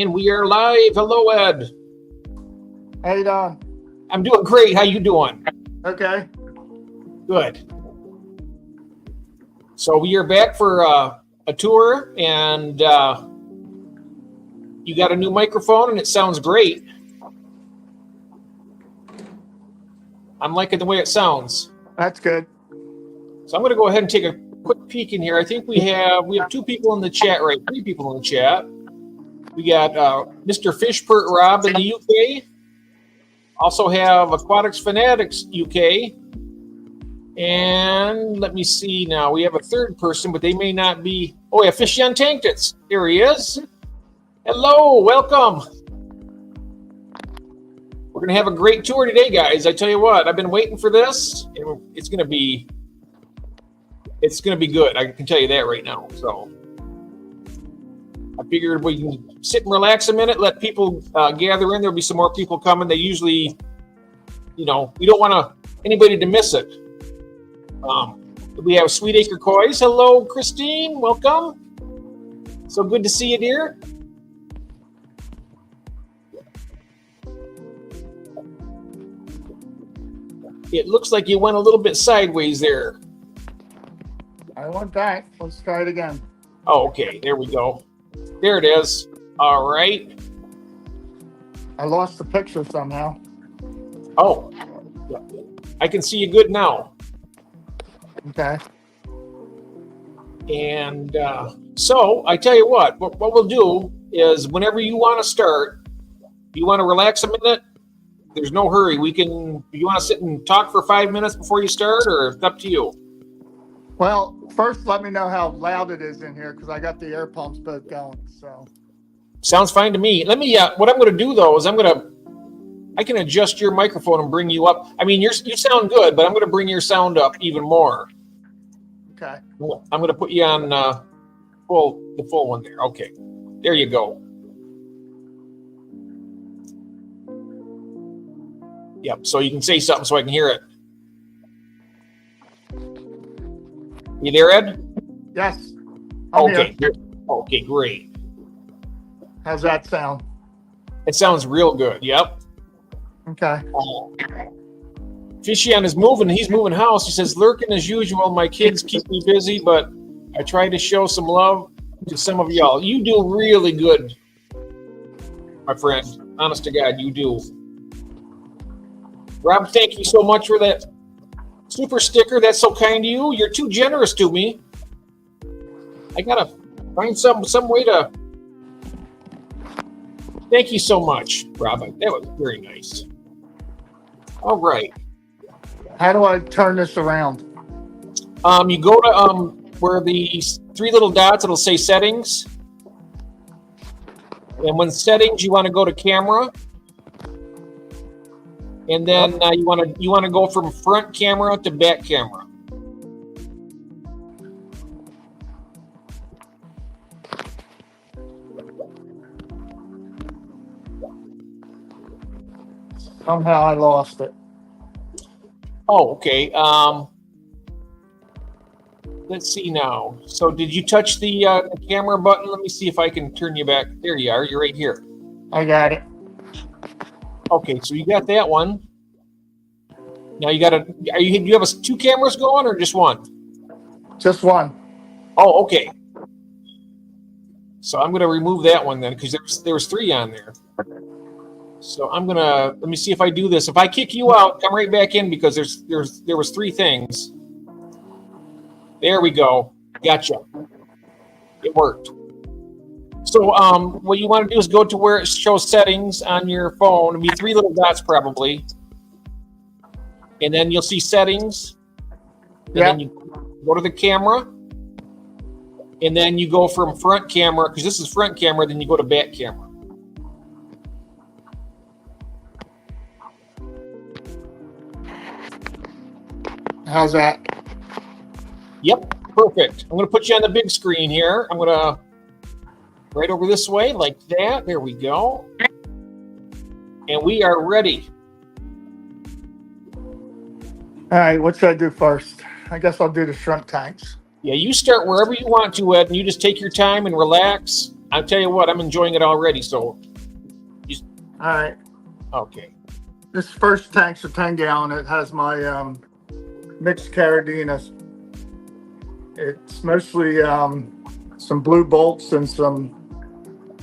And we are live. Hello, Ed. How you doing? I'm doing great. How you doing? Okay. Good. So we are back for a tour, and you got a new microphone, and it sounds great. I'm liking the way it sounds. That's good. So I'm going to go ahead and take a quick peek in here. I think we have 2 people in the chat, right? 3 people in the chat. We got Mr. Fishpert Rob in the UK. Also have Aquatic Fanatics UK. And let me see now. We have a third person, but they may not be. Oh, yeah, Fishy on Tank Tits. There he is. Hello, welcome. We're going to have a great tour today, guys. I tell you what, I've been waiting for this, and it's going to be good. I can tell you that right now. So I figured we can sit and relax a minute, let people gather in. There'll be some more people coming. They usually, we don't want anybody to miss it. We have Sweet Acre Kois. Hello, Christine. Welcome. So good to see you, dear. It looks like you went a little bit sideways there. I went back. Let's try it again. Oh, okay. There we go. There it is. All right. I lost the picture somehow. Oh, I can see you good now. Okay. And so I tell you what we'll do is whenever you want to start, you want to relax a minute, there's no hurry. You want to sit and talk for 5 minutes before you start, or it's up to you? Well, first let me know how loud it is in here because I got the air pumps both going. So sounds fine to me. Let me. What I'm going to do though is I can adjust your microphone and bring you up. I mean, you sound good, but I'm going to bring your sound up even more. Okay. I'm going to put you on the full one there. Okay, there you go. Yep. So you can say something so I can hear it. You there, Ed? Yes. I'm okay. here. Okay, great. How's that sound? It sounds real good. Yep. Okay. Fishy on is moving. He's moving house. He says, lurking as usual. My kids keep me busy, but I try to show some love to some of y'all. You do really good, my friend. Honest to God, you do. Rob, thank you so much for that super sticker. That's so kind of you. You're too generous to me. I gotta find some way to. Thank you so much, Rob. That was very nice. All right. How do I turn this around? You go to where the 3 little dots. It'll say settings, and when settings, you want to go to camera. And then you want to go from front camera to back camera. Somehow I lost it. Oh, okay. Let's see now. So did you touch the camera button? Let me see if I can turn you back. There you are. You're right here. I got it. Okay, so you got that one. Now you got do you have 2 cameras going or just one? Just one. Oh, okay. So I'm going to remove that one then because there was 3 on there. So let me see if I do this. If I kick you out, come right back in because there was 3 things. There we go. Gotcha. It worked. So what you want to do is go to where it shows settings on your phone. It'll be 3 little dots probably. And then you'll see settings. And then you go to the camera. And then you go from front camera, because this is front camera, then you go to back camera. How's that? Yep, perfect. I'm going to put you on the big screen here. I'm going to right over this way like that. There we go. And we are ready. All right, what should I do first? I guess I'll do the shrimp tanks. Yeah, you start wherever you want to, Ed, and you just take your time and relax. I'll tell you what, I'm enjoying it already. So, All right. okay. This first tank's a 10-gallon. It has my mixed carradinas. It's mostly some blue bolts and some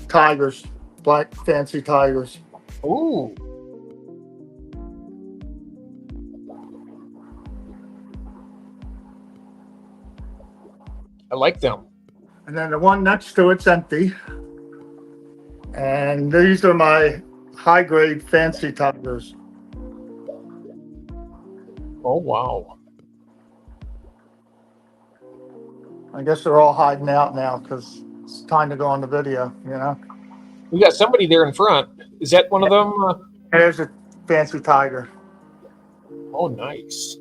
tigers, black fancy tigers. Ooh. I like them. And then the one next to it's empty. And these are my high-grade fancy tigers. Oh, wow. I guess they're all hiding out now because it's time to go on the video, you know? We got somebody there in front. Is that one of them? There's a fancy tiger. Oh, nice.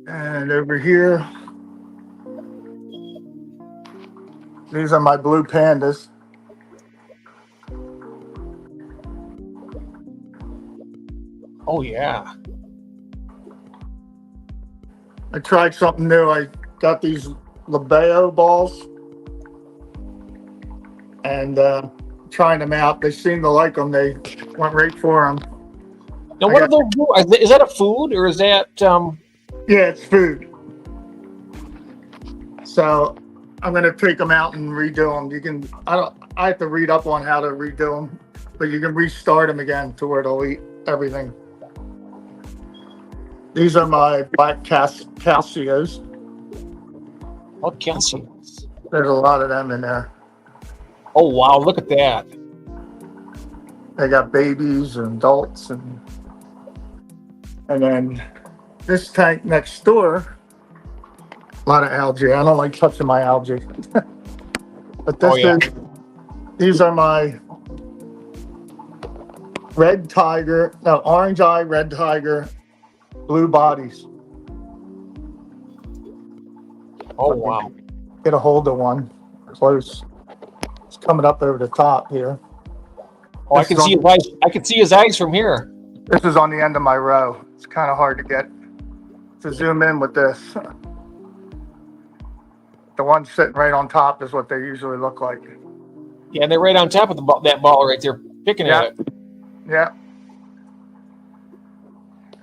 And over here, these are my blue pandas. Oh, yeah. I tried something new. I got these Labeo balls and trying them out. They seem to like them. They went right for them. Now, what are those? Is that a food or is that? Yeah, it's food. So I'm gonna take them out and redo them. You can. I have to read up on how to redo them, but you can restart them again to where they'll eat everything. These are my black calcios. Oh, calcium. There's a lot of them in there. Oh, wow. Look at that. They got babies and adults, and then this tank next door, a lot of algae. I don't like touching my algae. But this these are my orange eye, red tiger, blue bodies. Oh, wow. Get a hold of one close. It's coming up over the top here. Oh, I can see his eyes. I can see his eyes from here. This is on the end of my row. It's kind of hard to get to zoom in with this. The one sitting right on top is what they usually look like. Yeah, and they're right on top of that ball right there, picking at it. Yeah.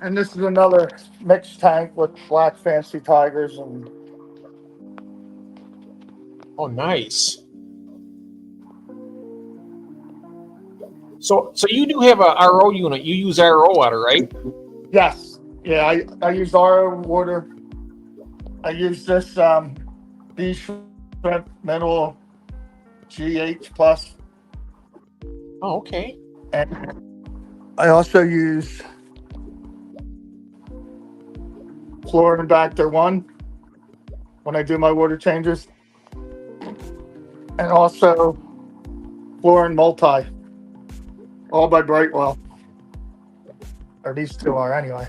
And this is another mixed tank with black fancy tigers and. Oh, nice. So you do have a RO unit. You use RO water, right? Yes. Yeah, I use RO water. I use this B shrimp mineral GH plus. Oh, okay. And I also use Fluorobacter 1 when I do my water changes. And also Fluorine Multi, all by Brightwell. Or these two are anyway.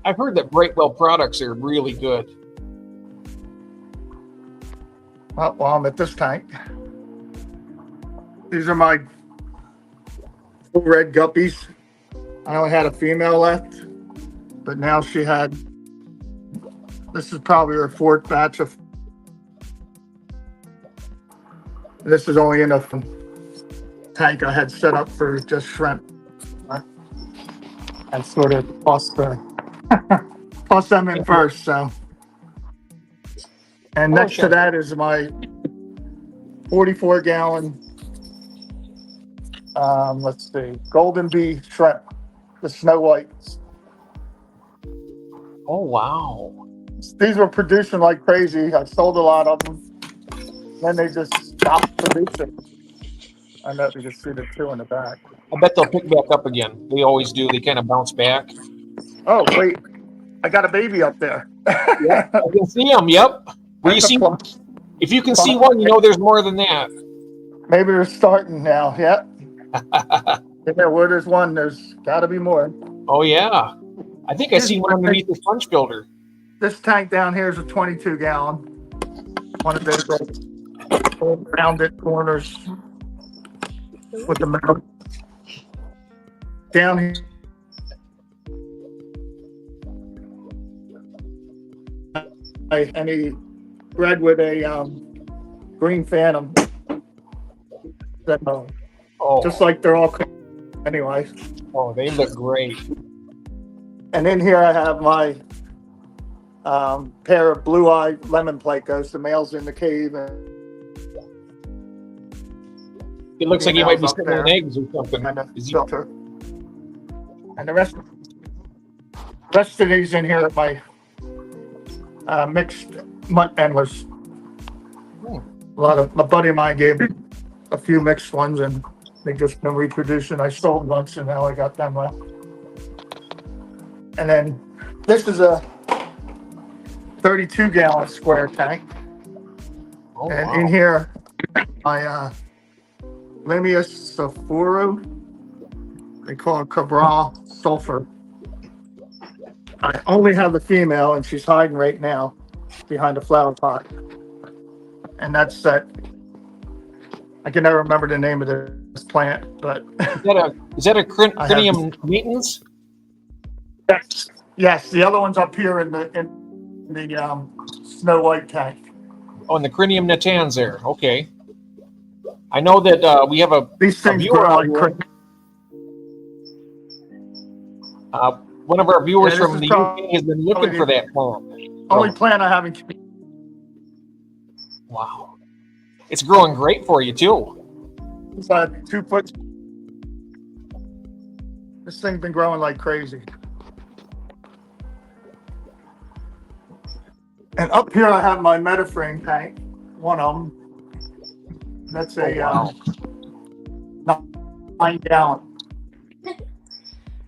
I've heard that Brightwell products are really good. Well, while I'm at this tank, these are my full red guppies. I only had a female left, but now she had, this is probably her fourth batch of, this is only in a tank I had set up for just shrimp. And sort of toss them in first, so. And next to that is my 44-gallon, let's see, Golden Bee shrimp, the snow whites. Oh, wow. These were producing like crazy. I sold a lot of them. Then they just stopped producing. I know you can see the two in the back. I bet they'll pick back up again. They always do. They kind of bounce back. Oh, wait. I got a baby up there. Yeah, I can see them. Yep. Where you see, if you can see one, you know there's more than that. Maybe they're starting now. Yep. Yeah, where there's one, there's got to be more. Oh, yeah. I think I seen one underneath the sponge builder. This tank down here is a 22-gallon. One of those rounded corners with the metal. Down here. Any bred with a green phantom. So, Oh, just like they're all anyway. oh, they look great. And in here I have my pair of blue-eye lemon placos. The male's in the cave, and It looks like he might be Females up sitting on there. eggs or something. and a Is he? filter. And the rest of these in here are my mixed mutt endless. My buddy of mine gave me a few mixed ones, and they just been reproducing. I sold once, and now I got them left. And then this is a 32-gallon square tank, Oh, and wow. in here, my Limius sulfuro, they call it Cabral sulfur. I only have the female, and she's hiding right now behind the flower pot. And that's that. I can never remember the name of this plant, but Is that a I have- crinium maintenance? yes, the other one's up here in the snow white tank. Oh, and the crinium natans there. Okay. I know that we have a These things viewer grow out like here. crazy. One of our viewers Yeah, this from is the probably UK has been looking for that plant. Only plant I haven't. Wow. It's growing great for you, too. It's 2 foot. This thing's been growing like crazy. And up here I have my metaframe tank, one of them. That's a Oh, 9-gallon.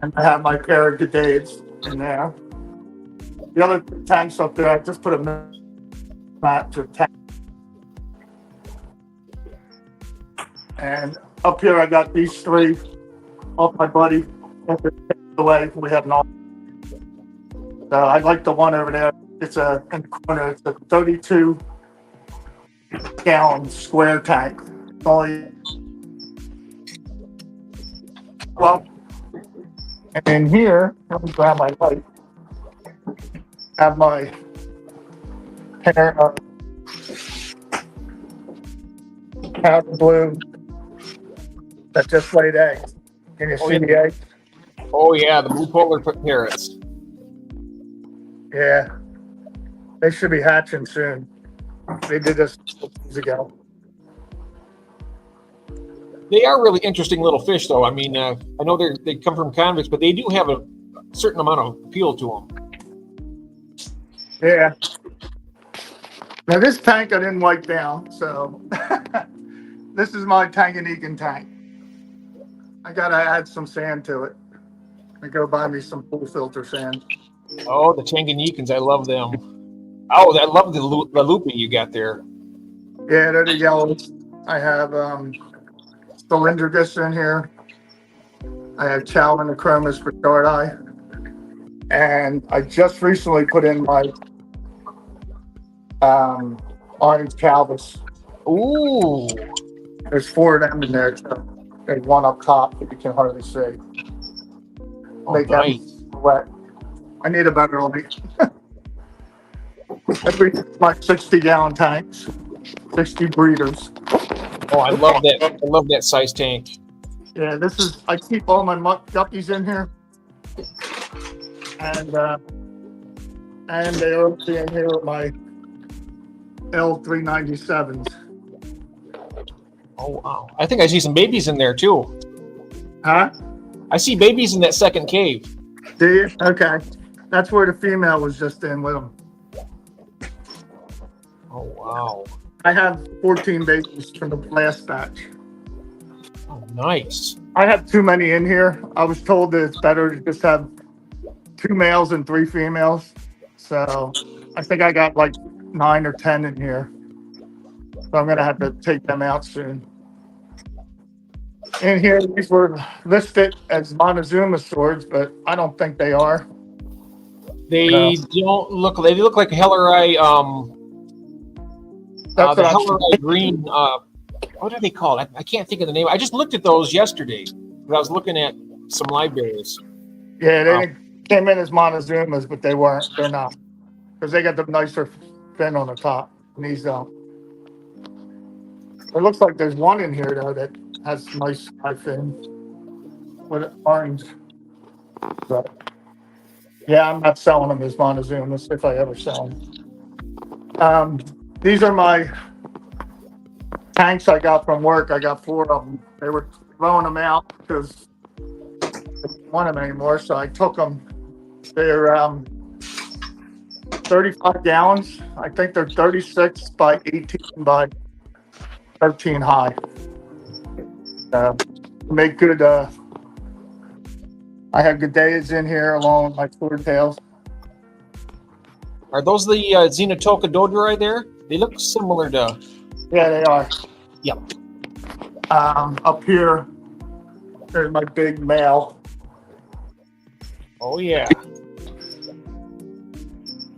And I have my pair of G'days in there. The other tanks up there, I just put a mat to tank. And up here I got these three off my buddy. Away, we have no. So I like the one over there. It's in the corner. It's a 32-gallon square tank. Only. Well, and in here, let me grab my light. Have my pair of powder blue that just laid eggs. Can you see the eggs? Oh, yeah, the blue polar parrots. Yeah. They should be hatching soon. They did this years ago. They are really interesting little fish, though. I mean, I know they come from convicts, but they do have a certain amount of appeal to them. Yeah. Now this tank I didn't wipe down, so this is my Tanganyikan tank. I gotta add some sand to it. I go buy me some pool filter sand. Oh, the Tanganyikans, I love them. Oh, I love the looping you got there. Yeah, they're the yellows. I have Cylindricus in here. I have Chalonachromis bouchardi. And I just recently put in my orange calvus. Ooh. There's 4 of them in there. So there's one up top that you can hardly see. Oh, Make nice. that wet. I need a better light. Every my 60-gallon tanks, 60 breeders. Oh, I love that. I love that size tank. Yeah, this is. I keep all my muck guppies in here, and they are in here with my L397s. Oh, wow. I think I see some babies in there, too. Huh? I see babies in that second cave. Do you? Okay, that's where the female was just in with them. Oh, wow. I have 14 babies from the last batch. Oh, nice. I have too many in here. I was told that it's better to just have 2 males and 3 females. So I think I got like 9 or 10 in here. So I'm going to have to take them out soon. In here, these were listed as Montezuma swords, but I don't think they are. They No. don't look. They look like Hellerai. That's The what I Hellerai green. What are they called? I can't think of the name. I just looked at those yesterday. When I was looking at some libraries. Yeah, they came in as Montezumas, but they weren't. They're not. Because they got the nicer fin on the top, and these don't. It looks like there's one in here, though, that has nice sky fin with orange. So, yeah, I'm not selling them as Montezumas if I ever sell them. These are my tanks I got from work. I got 4 of them. They were throwing them out because they didn't want them anymore. So I took them. They're 35 gallons. I think they're 36 by 18 by 13 high. Make good. I have good days in here along with my swordtails. Are those the Xenotoka Dodri there? They look similar to. Yeah, they are. Yep. Up here, there's my big male. Oh yeah.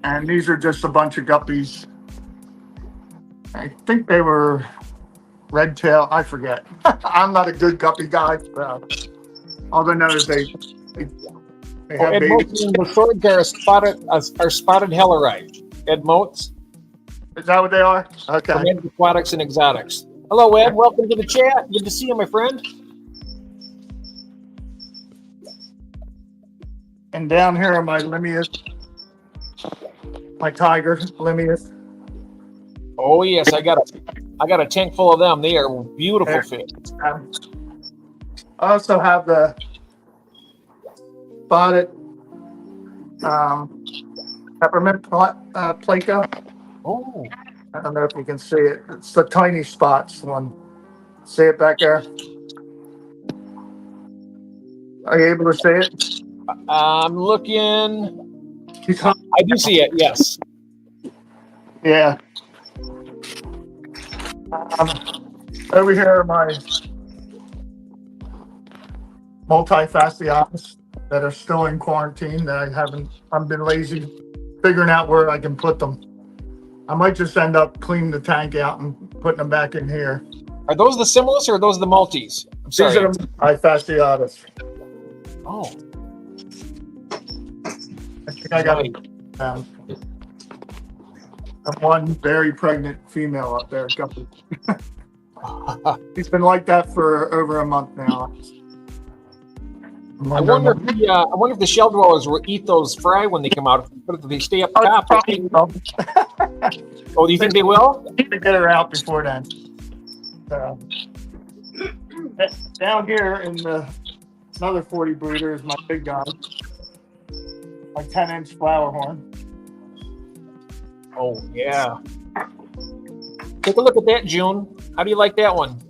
And these are just a bunch of guppies. I think they were red tail. I forget. I'm not a good guppy guy. All I know is they have Ed babies. Motes and the swords are spotted Hellerite. Ed Motes Is that what they are? Okay. from Ed Aquatics and Exotics. Hello, Ed. Welcome to the chat. Good to see you, my friend. And down here are my Limias. My tiger Limias. Oh yes, I got a tank full of them. They are beautiful fish. I also have the spotted peppermint placa. Oh, I don't know if you can see it. It's the tiny spots one. See it back there? Are you able to see it? I'm looking. He's hot. I do see it. Yes. Yeah. Over here are my multifasciatus that are still in quarantine that I've been lazy figuring out where I can put them. I might just end up cleaning the tank out and putting them back in here. Are those the Similus or are those the Maltese? I'm sorry. These are the multifasciatus. Oh. I think I got one very pregnant female up there. He's been like that for over a month now. I wonder if the shell dwellers will eat those fry when they come out. But if they stay up top. Oh, do you think they will? Need to get her out before then. Down here in another 40 breeder is my big guy, my 10-inch flower horn. Oh yeah. Take a look at that, June. How do you like that one?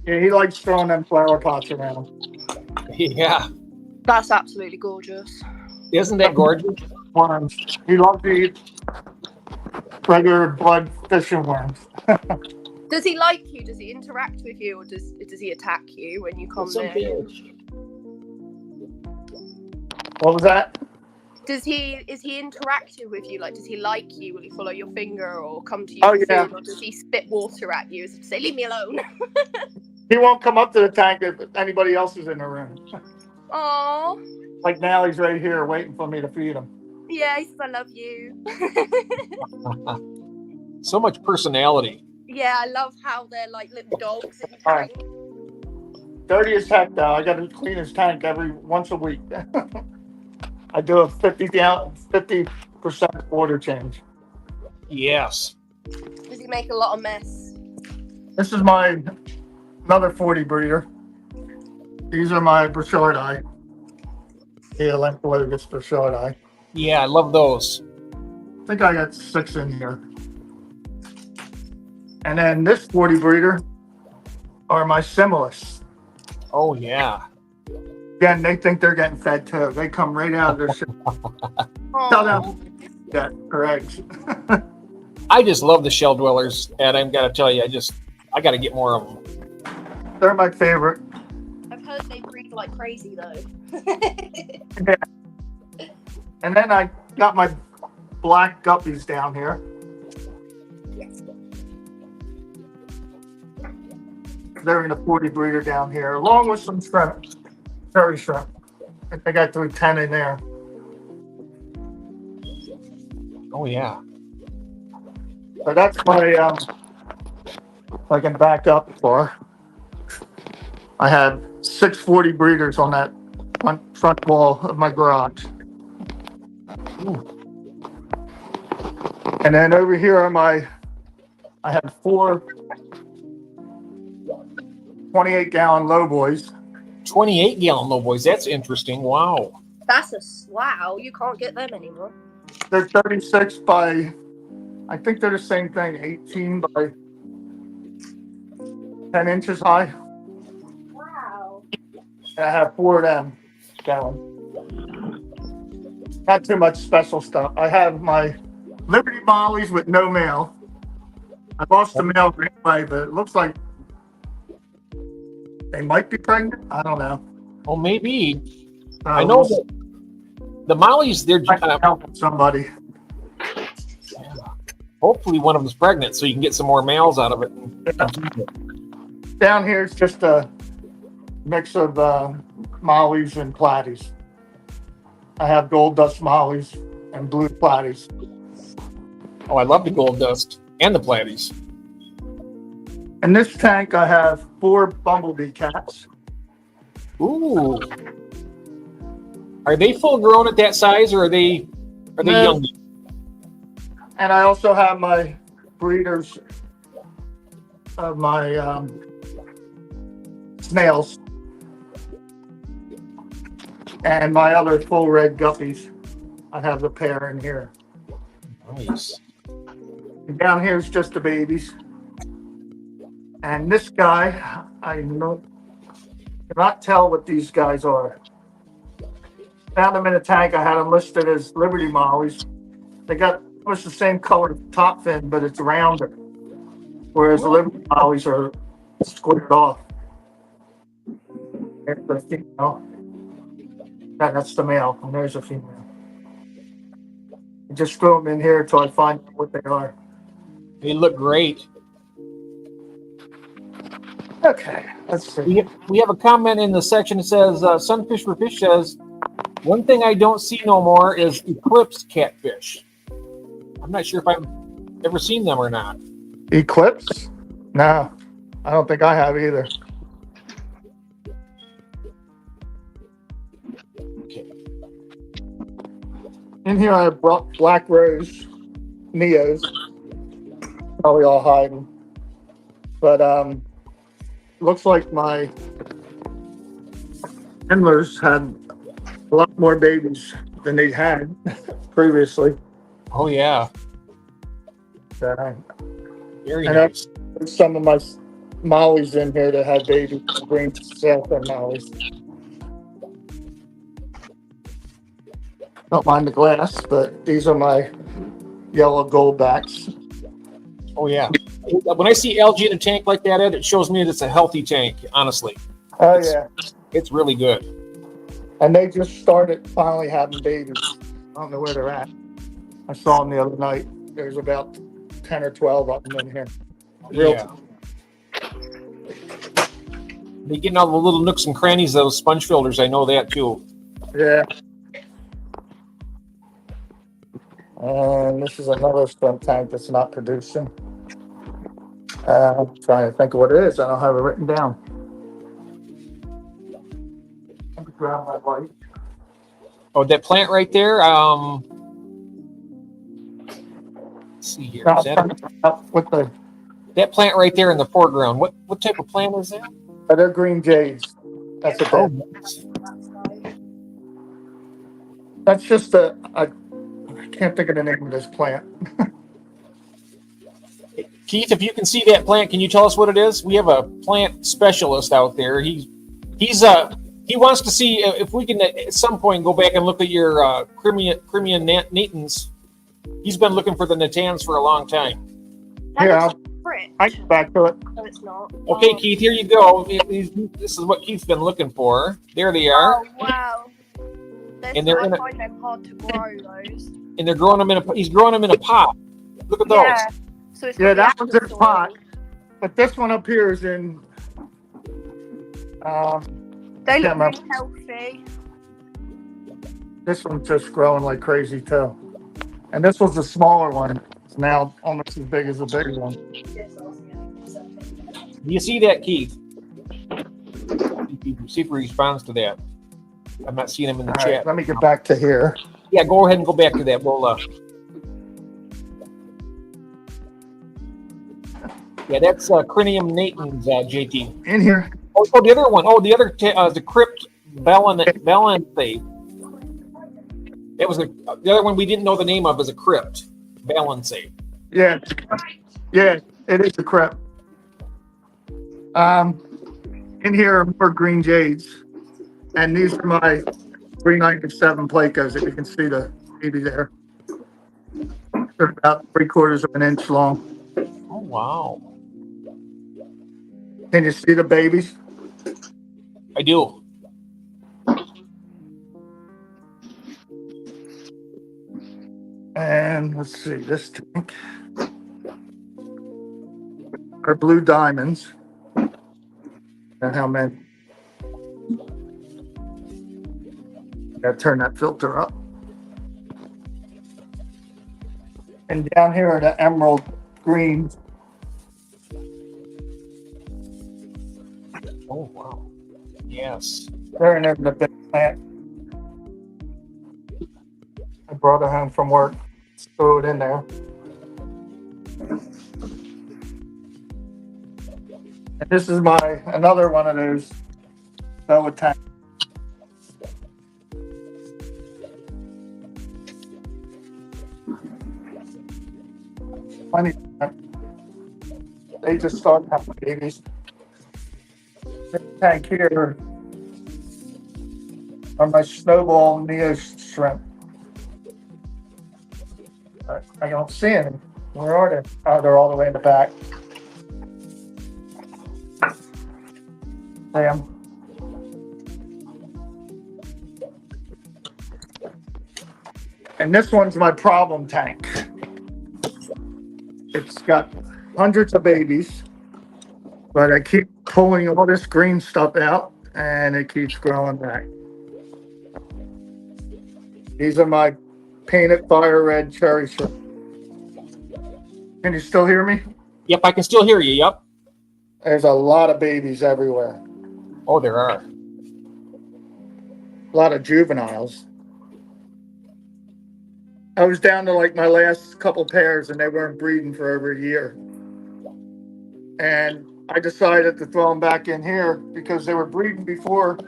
Yeah, he likes throwing them flower pots around. Yeah. That's absolutely gorgeous. Isn't that gorgeous? Worms. He loves to eat regular blood fishing worms. Does he like you? Does he interact with you, or does he attack you when you come there? What was that? Is he interactive with you? Like, does he like you? Will he follow your finger or come to you? Oh, for yeah. food, or does he spit water at you as if to say, "Leave me alone"? He won't come up to the tank if anybody else is in the room. Oh. Like now he's right here waiting for me to feed him. Yeah, he says, "I love you." So much personality. Yeah, I love how they're like little dogs in the All right. tank. Dirty as heck though. I got to clean his tank once a week. I do a 50% water change. Yes. Does he make a lot of mess? This is another 40 breeder. These are my Burchardi. The Elenchologus Burchardi. Yeah, I love those. I think I got 6 in here. And then this 40 breeder are my Similus. Oh yeah. Again, they think they're getting fed too. They come right out of their shit. Tell them that for eggs. I just love the shell dwellers, and I'm gotta tell you, I gotta get more of them. They're my favorite. I've heard they breed like crazy though. Yeah. And then I got my black guppies down here. They're in a 40 breeder down here, along with some shrimp, cherry shrimp. I think I threw 10 in there. Oh yeah. So that's my, if I can back up for. I have 640 breeders on that front wall of my garage. And then over here are I have 4 28-gallon lowboys. 28-gallon lowboys. That's interesting. Wow. Wow. You can't get them anymore. They're 36 by, I think they're the same thing, 18 by 10 inches high. Wow. And I have 4 of them gallon. Not too much special stuff. I have my Liberty Mollies with no male. I lost the male right away, but it looks like they might be pregnant. I don't know. Well, maybe. I know that the mollies, they're helping somebody. Hopefully one of them's pregnant so you can get some more males out of it. Down here it's just a mix of mollies and platies. I have gold dust mollies and blue platies. Oh, I love the gold dust and the platies. In this tank, I have 4 bumblebee cats. Ooh. Are they full grown at that size, or are they young? And I also have my breeders of my snails and my other full red guppies. I have the pair in here. Nice. And down here is just the babies. And this guy, I cannot tell what these guys are. Found them in a tank. I had them listed as Liberty Mollies. They got almost the same color top fin, but it's rounder. Whereas the Liberty Mollies are squared off. There's the female. That's the male, and there's a female. I just throw them in here until I find out what they are. They look great. Okay, let's see. We have a comment in the section that says, Sunfish for Fish says, one thing I don't see no more is eclipse catfish. I'm not sure if I've ever seen them or not. Eclipse? No, I don't think I have either. Okay. In here I have black rose neos. Probably all hiding. But looks like my endlers had a lot more babies than they had previously. Oh, yeah. Very nice. There's some of my mollies in here that had babies, green sailfin mollies. Don't mind the glass, but these are my yellow goldbacks. Oh, yeah. When I see algae in a tank like that, Ed, it shows me that it's a healthy tank, honestly. Oh, yeah. It's really good. And they just started finally having babies. I don't know where they're at. I saw them the other night. There's about 10 or 12 of them in here. Yeah. They're getting all the little nooks and crannies of those sponge filters. I know that, too. Yeah. And this is another swim tank that's not producing. I'm trying to think of what it is. I don't have it written down. Let me grab my light. Oh, that plant right there. Let's see here. Is that plant right there in the foreground? What type of plant is that? They're green jades. That's a That's just I can't think of the name of this plant. Keith, if you can see that plant, can you tell us what it is? We have a plant specialist out there. He wants to see if we can at some point go back and look at your Crimean Natans. He's been looking for the Natans for a long time. Yeah, I get back to it. No, it's not. Okay, Keith, here you go. This is what Keith's been looking for. There they are. Oh, wow. And I find them hard to grow, those. And they're growing them he's growing them in a pot. Look at those. Yeah, so it's that one's in a pot. But this one up here is in. They look really healthy. This one's just growing like crazy too. And this was the smaller one. It's now almost as big as the bigger one. Do you see that, Keith? see if he responds to that. I'm not seeing him in the All chat. right, let me get back to here. Yeah, go ahead and go back to that. We'll. Yeah, that's Crinium natans, JT. In here. Oh, the other one. Oh, the other the crypt Valenthe. That was the other one we didn't know the name of is a crypt Valenthe. Yeah, yeah, it is a crypt. In here are more green jades, and these are my 397 Placos. If you can see the baby there, they're about 3/4 of an inch long. Oh wow! Can you see the babies? I do. And let's see, this tank are blue diamonds. And how many? Gotta turn that filter up. And down here are the emerald green. Oh wow! Yes. They're in there in the big plant. I brought it home from work. Throw it in there. And this is another one of those Noah tanks. Funny, they just start having babies. This tank here are my snowball neo shrimp. I don't see any. Where are they? Oh, they're all the way in the back. Damn. And this one's my problem tank. It's got hundreds of babies, but I keep pulling all this green stuff out and it keeps growing back. These are my painted fire red cherry shrimp. Can you still hear me? Yep, I can still hear you. Yep. There's a lot of babies everywhere. Oh, there are. A lot of juveniles. I was down to like my last couple pairs and they weren't breeding for over a year. And I decided to throw them back in here because they were breeding before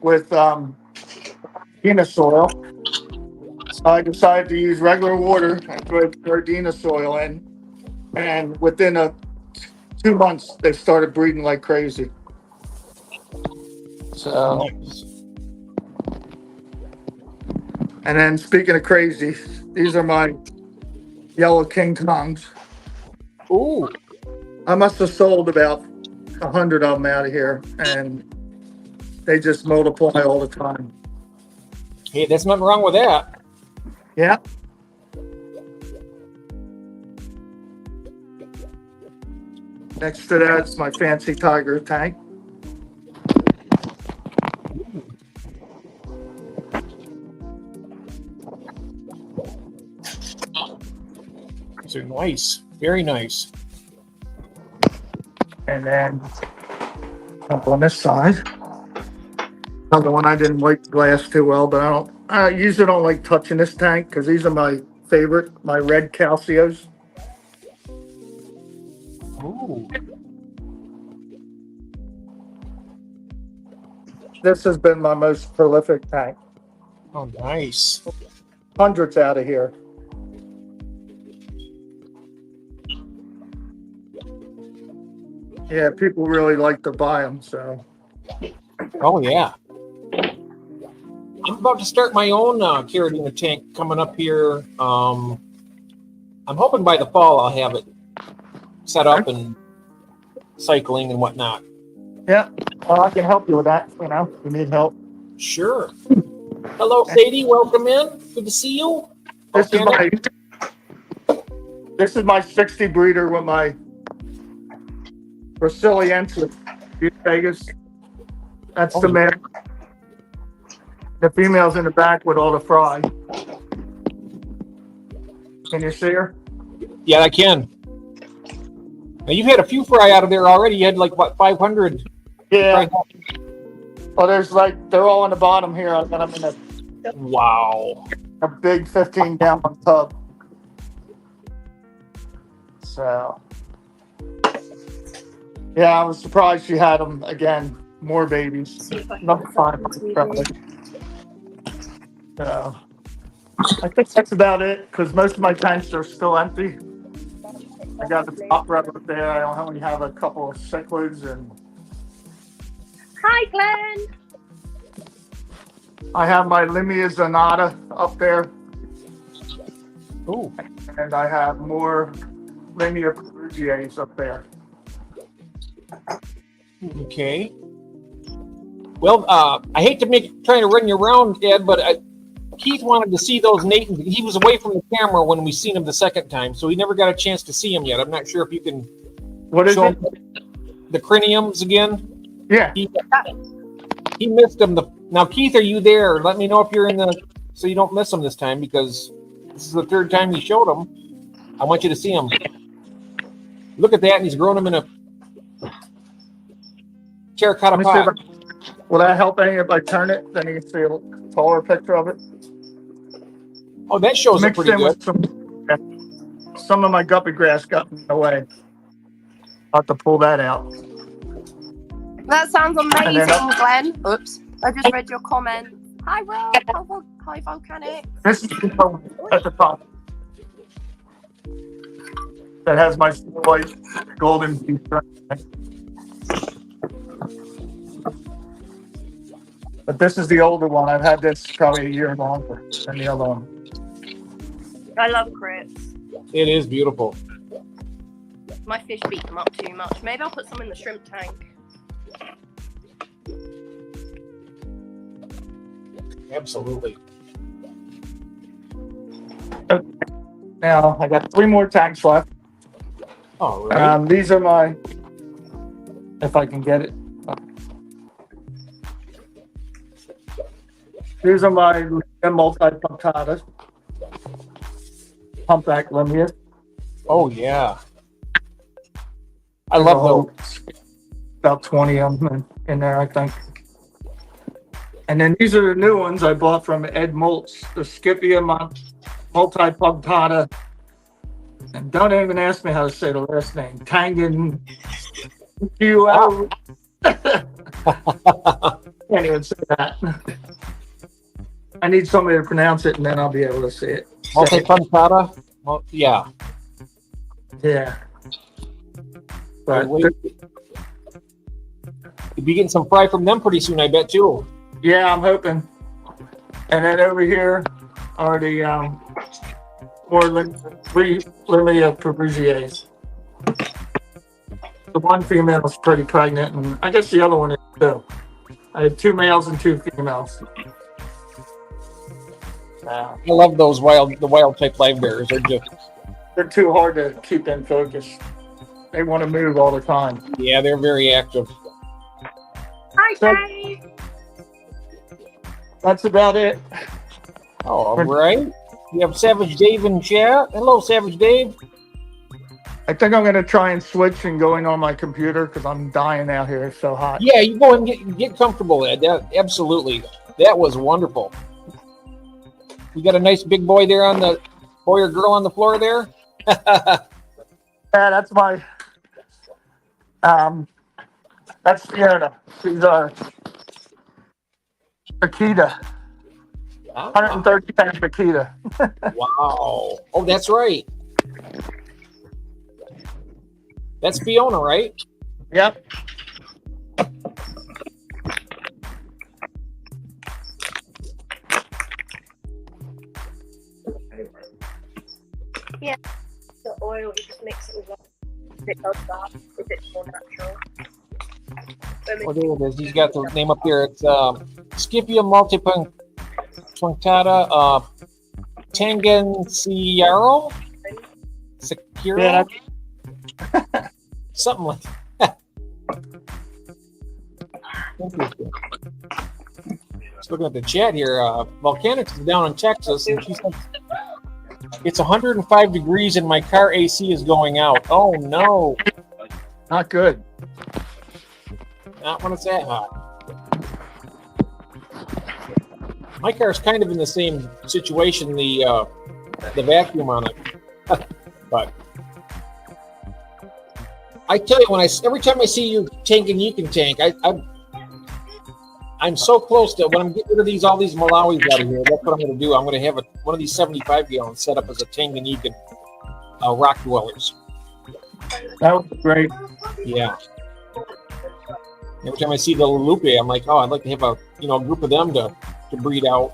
with Gardena soil. So I decided to use regular water and throw Gardena soil in. And within 2 months, they started breeding like crazy. So, Nice. and then speaking of crazy, these are my yellow King Kongs. Ooh. I must have sold about 100 of them out of here, and they just multiply all the time. Hey, there's nothing wrong with that. Yeah. Next to that's my fancy tiger tank. These are nice. Very nice. And then up on this side, another one I didn't wipe the glass too well, but I usually don't like touching this tank because these are my favorite, my red calcios. Ooh. This has been my most prolific tank. Oh, nice. Hundreds out of here. Yeah, people really like to buy them, so. Oh, yeah. I'm about to start my own Caradina tank coming up here. I'm hoping by the fall I'll have it set up and cycling and whatnot. Yeah, well, I can help you with that, if you need help. Sure. Hello, Sadie. Welcome in. Good to see you. This is my 60 breeder with my Brasiliensis Vegas. That's the male. The female's in the back with all the fry. Can you see her? Yeah, I can. Now, you've had a few fry out of there already. You had like, what, 500? Yeah. Well, they're all on the bottom here. I got them in Wow. a big 15-gallon tub. So, yeah, I was surprised she had them again. More babies. See if I can Number put 5, something to probably. you. So, I think that's about it because most of my tanks are still empty. I got the top rub up there. I only have a couple of cichlids, and Hi, Glenn. I have my Limia Zanata up there, Ooh. and I have more Limia Perugias up there. Okay. Well, I hate to trying to run you around, Ed, but Keith wanted to see those Nathan. He was away from the camera when we seen him the second time, so he never got a chance to see him yet. I'm not sure if you can What is show it? him the craniums again. Yeah. He missed them. Now, Keith, are you there? Let me know if you're in so you don't miss them this time, because this is the third time you showed them. I want you to see him. Look at that, and he's grown them in a terracotta Let me see pot. will that help any if I turn it? Then you can see a taller picture of it. Oh, that shows it Mixed pretty in good. with some of my guppy grass got in the way. I'll have to pull that out. That sounds amazing, then Glenn. Oops. I just read your comment. Hi, Rob. Hi, Volcanic. This is at the top. That has my white golden piece. But this is the older one. I've had this probably a year longer than the other one. I love crits. It is beautiful. My fish beat them up too much. Maybe I'll put some in the shrimp tank. Absolutely. Now I got 3 more tanks left. All right. These are my, if I can get it. These are my multi-punctatas, humpback Limias. Oh, yeah. I love those. About 20 of them in there, I think. And then these are the new ones I bought from Ed Moltz, the Scipia multi-punctata. And don't even ask me how to say the last name. Tangan. Can't even say that. I need somebody to pronounce it, and then I'll be able to see it. Multi-punctata? Well, yeah. Yeah. But You'll be getting some fry from them pretty soon, I bet, too. yeah, I'm hoping. And then over here are the three Lilia Perugias. The one female is pretty pregnant, and I guess the other one is too. I had 2 males and 2 females. I love those the wild type live bears. They're too hard to keep in focus. They want to move all the time. Yeah, they're very active. Hi, So- Dave. That's about it. Oh, all right. We have Savage Dave in chat. Hello, Savage Dave. I think I'm going to try and switch and going on my computer because I'm dying out here. It's so hot. Yeah, you go and get comfortable, Ed. Absolutely. That was wonderful. We got a nice big boy there boy or girl on the floor there. Yeah, that's my. That's Fiona. She's Akita. 130 pound Akita. Wow. Oh, that's right. That's Fiona, right? Yep. The oil, you just mix it with water. It does that. If it's more natural. Oh, there it is. He's got the name up there. It's Scipia multipunctata Tangensiaro? Sekiro? Yeah, Something like that. Interesting. Just looking at the chat here. Volcanics is down in Texas, and she said it's 105 degrees and my car AC is going out. Oh, no. not good. Not when it's that hot. My car's kind of in the same situation, the vacuum on it. But I tell you, every time I see you tanking Ekin tank, I'm so close to when I'm getting rid of all these Malawis out of here. That's what I'm going to do. I'm going to have one of these 75 gallons set up as a Tanganyikan rock dwellers. That was great. Yeah. Every time I see the Lupe, I'm like, oh, I'd like to have a group of them to breed out,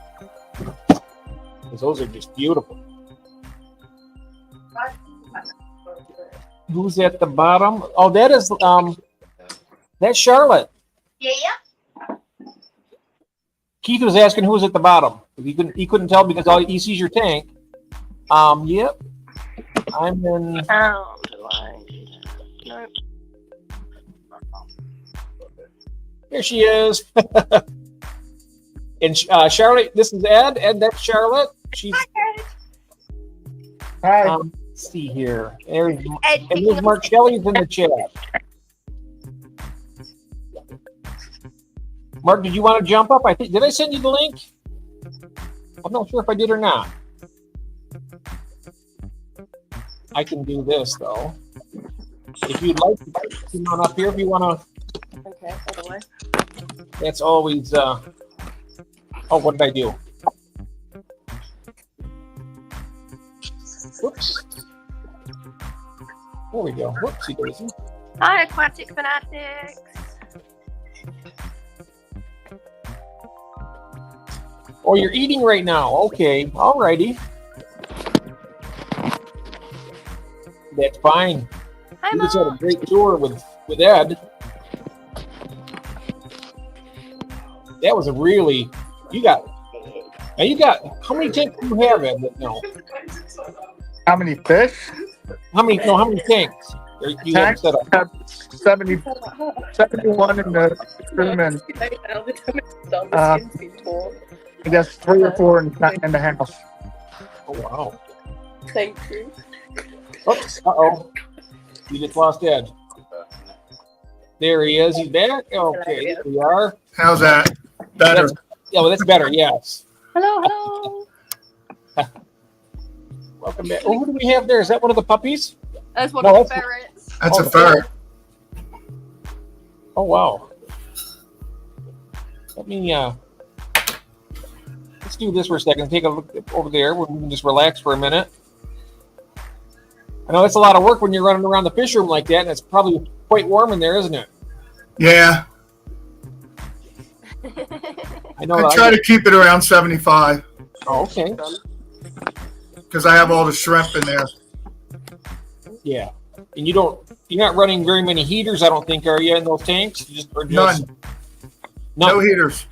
because those are just beautiful. Who's at the bottom? Oh, that is that's Charlotte. Yeah. Keith was asking who was at the bottom. He couldn't tell because he sees your tank. Yep. I'm in. Oh, no. Here she is. And Charlotte, this is Ed. Ed, that's Charlotte. She's. Hi. Let's see here. There's Ed, Mark Shelley's in the chat. Mark, did you want to jump up? Did I send you the link? I'm not sure if I did or not. I can do this though. If you'd like to come on up here, if you want to. Okay, hold on. That's always. Oh, what did I do? Whoops. There we go. Whoopsie daisy. Hi, Aquatic Fanatics. Oh, you're eating right now. Okay. Alrighty. That's fine. Hi, You just had a Mom. great tour with Ed. That was a really. You got. How many tanks do you have, Ed? No. How many fish? How many tanks? You have Tanks set up? have 71 in the room, and I guess 3 or 4 in the house. Oh wow. Thank you. Oops. Uh-oh. You just lost Ed. There he is. He's back. Okay, there we are. How's that? Better. That's better. Yes. Hello. Welcome back. Oh, who do we have there? Is that one of the puppies? That's one No, of the that's- ferrets. That's Oh, a ferret. Oh wow. Let me let's do this for a second. Take a look over there. We can just relax for a minute. I know that's a lot of work when you're running around the fish room like that, and it's probably quite warm in there, isn't it? Yeah, I know. I try to keep it around 75 Oh, okay. because I have all the shrimp in there. Yeah. And you're not running very many heaters, I don't think, are you, in those tanks? None. No heaters.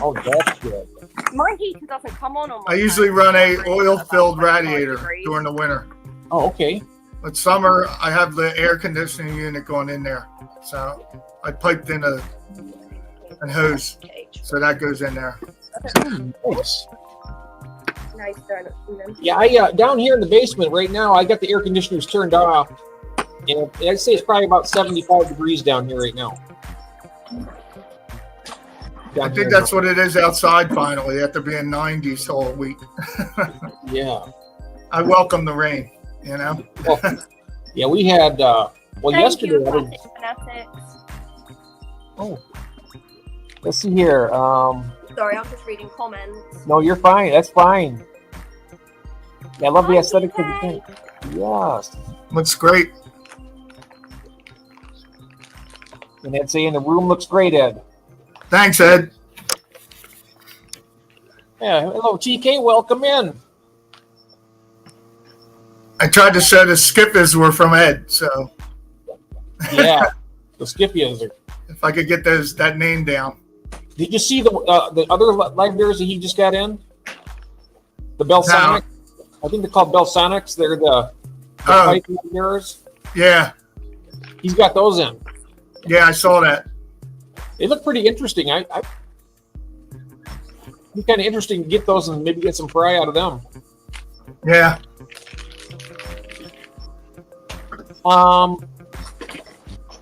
Oh, that's good. My heater doesn't come on my I usually run a oil-filled radiator during the winter. Oh, okay. But summer, I have the air conditioning unit going in there. So I piped in a hose. So that goes in there. Nice. Nice, Yeah, I down here in the basement right now, I got the air conditioners turned off. And I'd say it's probably about 75 degrees down here right now. I think that's what it is outside finally, after being 90s all week. Yeah. I welcome the rain, you know? Well, yeah, we had, yesterday. You, Aquatic Fanatics. Oh. Let's see here. Sorry, I'm just reading comments. No, you're fine. That's fine. Yeah, I love the Hi, aesthetic of the TK. thing. Yes. Looks great. And Ed saying the room looks great, Ed. Thanks, Ed. Yeah, hello, TK. Welcome in. I tried to say the skippies were from Ed, so Yeah, the Skippias are. if I could get that name down. Did you see the other live bears that he just got in? The Belsonics? I think they're called Belsonics. They're the white bears. Yeah. He's got those in. Yeah, I saw that. They look pretty interesting. It'd be kind of interesting to get those and maybe get some fry out of them. Yeah.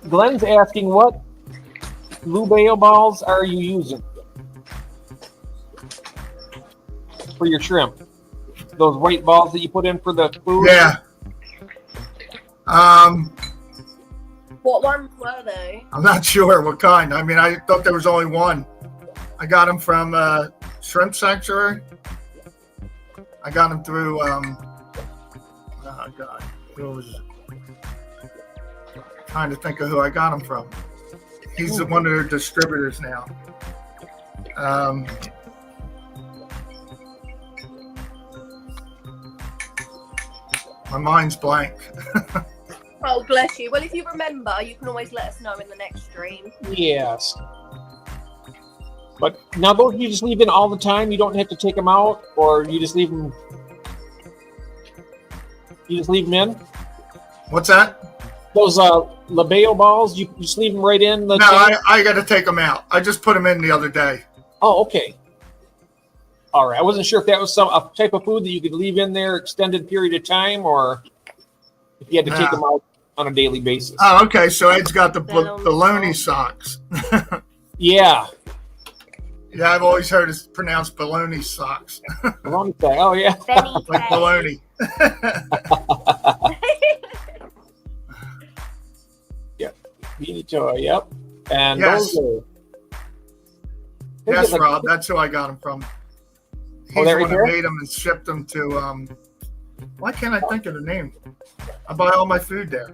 Glenn's asking, what Lubeo balls are you using? for your shrimp? Those white balls that you put in for the food? Yeah. What ones were they? I'm not sure what kind. I mean, I thought there was only one. I got them from Shrimp Sanctuary. I got them through, oh God, who was it? Trying to think of who I got them from. He's one of their distributors now. My mind's blank. Oh, bless you. Well, if you remember, you can always let us know in the next stream. Yes. But now those you just leave in all the time? You don't have to take them out? Or you just leave them... You just leave them in? What's that? Those labeo balls, you just leave them right in? No, I got to take them out. I just put them in the other day. Oh, okay. All right. I wasn't sure if that was a type of food that you could leave in there extended period of time, or if you had to take them out on a daily basis. Oh, okay. So Ed's got the bologna socks. Yeah. Yeah, I've always heard it's pronounced bologna socks. Bologna socks. Oh, yeah. Like bologna. Yep. Beanie toy. Yep. And yes. Those are... Yes, Rob. That's who I got them from. He's the one who made them and shipped them to. Why can't I think of the name? I buy all my food there.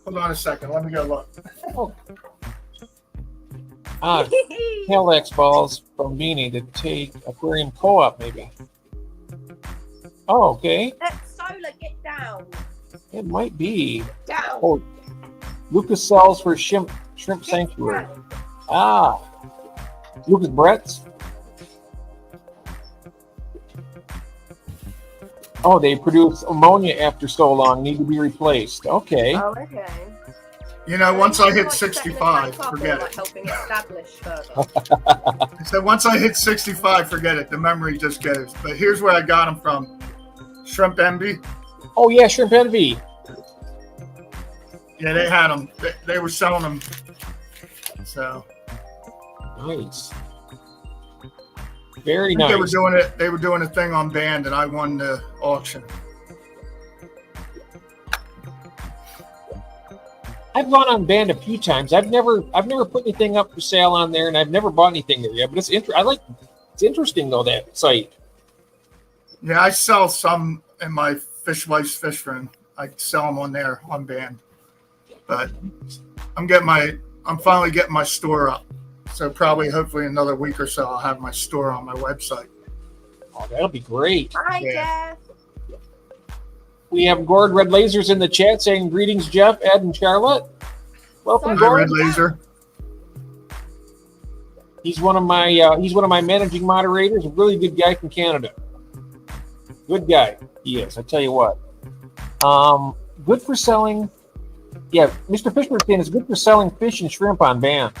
Hold on a second. Let me go look. Oh. Telex balls from Beanie to take aquarium co-op, maybe. Oh, okay. Solar, get down. It might be. Down. Oh, Lucas sells for Shrimp Sanctuary. Ah, Lucas Brett's. Oh, they produce ammonia after so long, need to be replaced. Okay. Oh, okay. You know, once I hit 65, forget it. Helping establish further. So once I hit 65, forget it. The memory just goes. But here's where I got them from. Shrimp Envy. Oh, yeah, Shrimp Envy. Yeah, they had them. They were selling them. So. Nice. Very I think nice. They were doing a thing on Band, and I won the auction. I've gone on Band a few times. I've never put anything up for sale on there, and I've never bought anything there yet. But it's interesting though, that site. Yeah, I sell some in my Fish Wife's Fish Room. I sell them on there on Band. But I'm finally getting my store up. So probably, hopefully, another week or so, I'll have my store on my website. Oh, that'll be great. Hi, Jeff. We have Gord Red Lasers in the chat saying greetings, Jeff, Ed, and Charlotte. Welcome, Hi, Gord. Red Laser. He's one of my managing moderators. A really good guy from Canada. Good guy, he is. I tell you what. Good for selling. Yeah, Mr. Fishman's saying it's good for selling fish and shrimp on Band.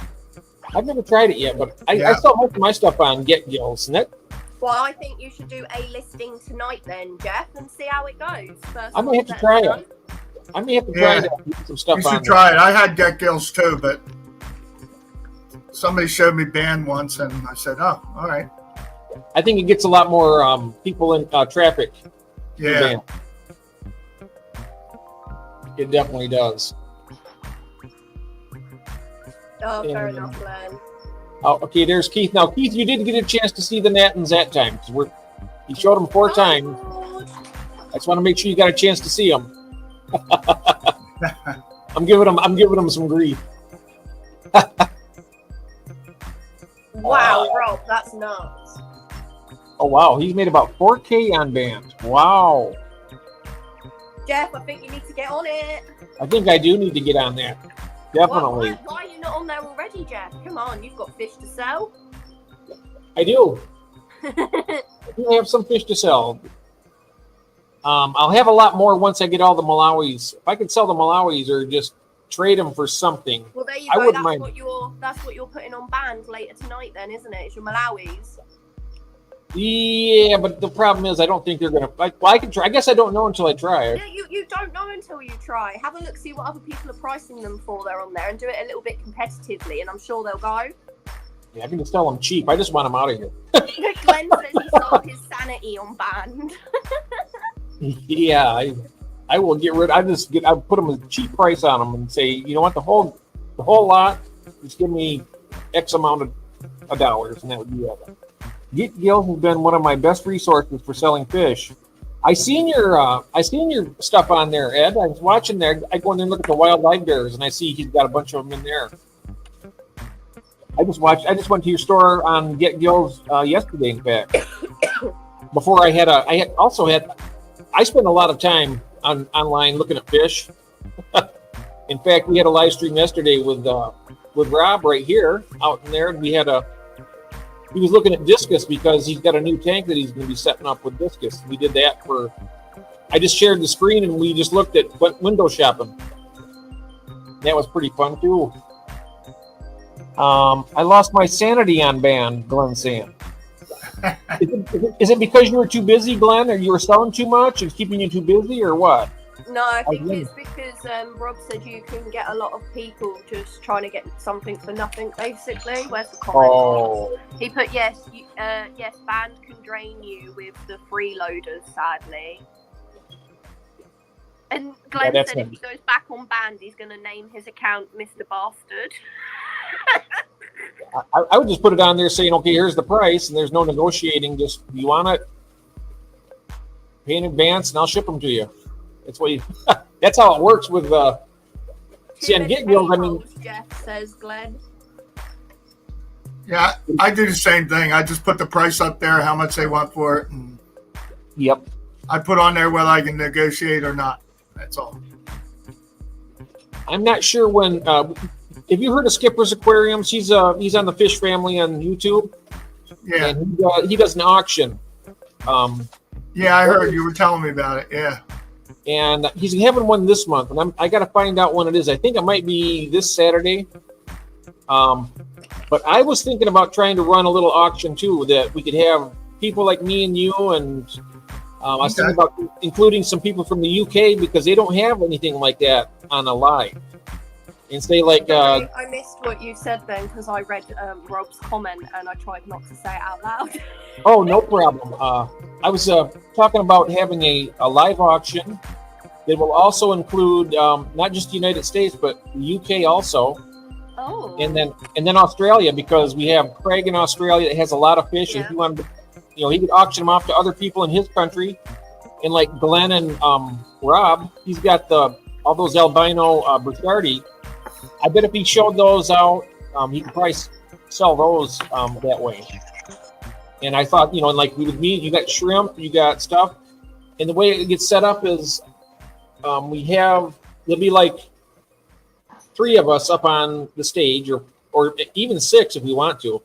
I've never tried it yet, but I sell most of my stuff on Get Gills, and that. Well, I think you should do a listing tonight then, Jeff, and see how it goes. I may have to try it. I may have to try it. Some stuff you should try it. I had Get Gills too, but somebody showed me Band once, and I said, "Oh, all right." I think it gets a lot more people in traffic. Yeah, it definitely does. Oh, fair enough, Len. Oh, okay, there's Keith. Now, Keith, you did get a chance to see the Nattons that time, because he showed them 4 times. Good. I just want to make sure you got a chance to see them. I'm giving them some grief. Wow, Rob, that's nuts. Oh wow, he's made about 4K on Band. Wow. Jeff, I think you need to get on it. I think I do need to get on that. Definitely. Why are you not on there already, Jeff? Come on, you've got fish to sell. I do. I do have some fish to sell. I'll have a lot more once I get all the Malawis. If I could sell the Malawis or just trade them for something. Well, there you I go. wouldn't mind. That's what you're putting on Band later tonight, then, isn't it? It's your Malawis. Yeah, but the problem is I don't think they're gonna. Well, I can try. I guess I don't know until I try. Yeah, you don't know until you try. Have a look, see what other people are pricing them for there on there, and do it a little bit competitively, and I'm sure they'll go. Yeah, I can just tell them cheap. I just want them out of here. Glenn says he sold his sanity on band. Yeah, I will get rid. I put them a cheap price on them and say, you know what, the whole lot, just give me X amount of dollars, and that would be it. Get Gills has been one of my best resources for selling fish. I seen your stuff on there, Ed. I was watching there. I go in there and look at the wild live bears, and I see he's got a bunch of them in there. I just went to your store on Get Gills yesterday, in fact. Before I spent a lot of time online looking at fish. In fact, we had a live stream yesterday with Rob right here out in there, and he was looking at discus because he's got a new tank that he's going to be setting up with discus. We did that I just shared the screen and we just looked at window shopping. That was pretty fun too. I lost my sanity on band, Glenn saying. Is it because you were too busy, Glenn, or you were selling too much and keeping you too busy, or what? No, I think it's because Rob said you can get a lot of people just trying to get something for nothing, basically. Where's the comment? He put, yes, band can drain you with the freeloaders, sadly. And Glenn said if he goes back on band, he's going to name his account Mr. Bastard. I would just put it on there saying, okay, here's the price, and there's no negotiating. Just, you want it, pay in advance, and I'll ship them to you. That's what that's how it works with see, on Get Gills, I mean, Jeff says, Glenn. Yeah, I do the same thing. I just put the price up there, how much they want for it, and yep. I put on there whether I can negotiate or not. That's all. I'm not sure when. Have you heard of Skipper's Aquariums? He's on the Fish Family on YouTube. Yeah, and he does an auction. Yeah, I heard you were telling me about it. Yeah, and he's having one this month, and I got to find out when it is. I think it might be this Saturday. But I was thinking about trying to run a little auction too, that we could have people like me and you, and I was thinking about including some people from the UK because they don't have anything like that on a live. And say like I missed what you said then because I read Rob's comment and I tried not to say it out loud. Oh, no problem. I was talking about having a live auction that will also include not just the United States but the UK also. Oh. And then Australia, because we have Craig in Australia that has a lot of fish, and he wanted to, he could auction them off to other people in his country. And like Glenn and Rob, he's got all those albino Brucardi. I bet if he showed those out, he could probably sell those that way. And I thought, and like with me, you got shrimp, you got stuff. And the way it gets set up is there'll be like 3 of us up on the stage, or even 6 if we want to.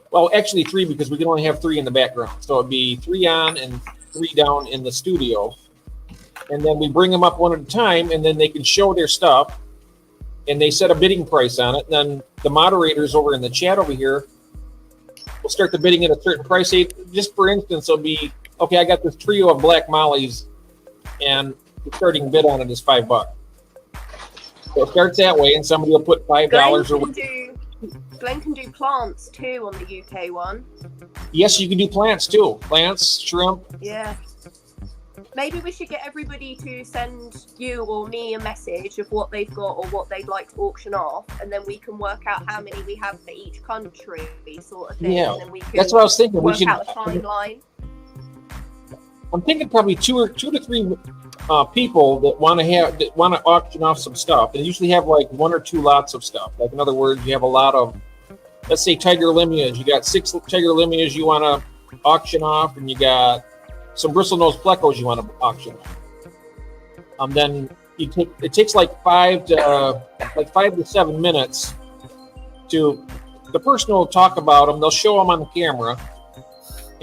Well, actually 3 because we can only have 3 in the background. So it'd be 3 on and 3 down in the studio. And then we bring them up one at a time, and then they can show their stuff. And they set a bidding price on it. And then the moderators over in the chat over here will start the bidding at a certain price. Just for instance, it'll be, okay, I got this trio of black mollies, and the starting bid on it is $5. So it starts that way, and somebody will put $5 Glenn can do plants too on the UK one. Yes, you can do plants too. Plants, shrimp. Yeah. Maybe we should get everybody to send you or me a message of what they've got or what they'd like to auction off, and then we can work out how many we have for each country, sort of thing. Yeah, and then we can that's what I was thinking. Work out a timeline. I'm thinking probably 2 to 3 people that want to auction off some stuff, and usually have like 1 or 2 lots of stuff. Like in other words, you have a lot of, let's say, tiger limias. You got 6 tiger limias you want to auction off, and you got some bristlenose plecos you want to auction off. Then it takes like 5 to 7 minutes to the person will talk about them. They'll show them on the camera,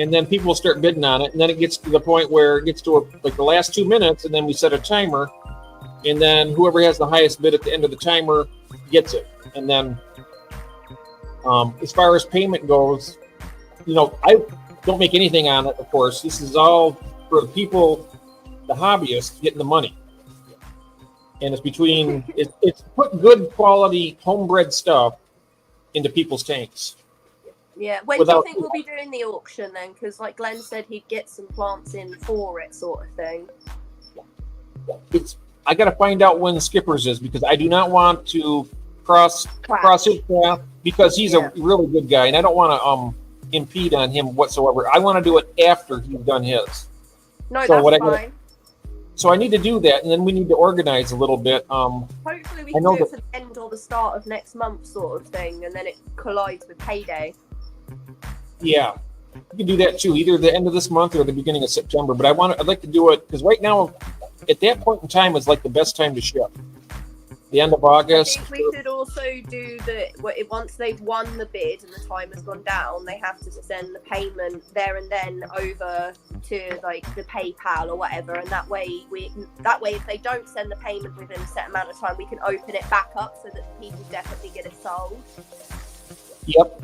and then people will start bidding on it. And then it gets to the point where it gets to like the last 2 minutes, and then we set a timer, and then whoever has the highest bid at the end of the timer gets it. And then as far as payment goes, I don't make anything on it, of course. This is all for the people, the hobbyists, getting the money. And it's put good quality homebred stuff into people's tanks. Yeah. When do you think we'll be doing the auction then? Because like Glenn said, he'd get some plants in for it, sort of thing. I got to find out when Skipper's is, because I do not want to cross his path, because he's a really good guy, and I don't want to impede on him whatsoever. I want to do it after he's done his. No, that's fine. So I need to do that, and then we need to organize a little bit. Hopefully we can do it for the end or the start of next month, sort of thing, and then it collides with payday. Yeah, we can do that too, either the end of this month or the beginning of September. But I'd like to do it because right now, at that point in time, is like the best time to ship. The end of August. I think we could also do once they've won the bid and the time has gone down, they have to send the payment there and then over to like the PayPal or whatever, and that way if they don't send the payment within a set amount of time, we can open it back up so that people definitely get it sold. Yep.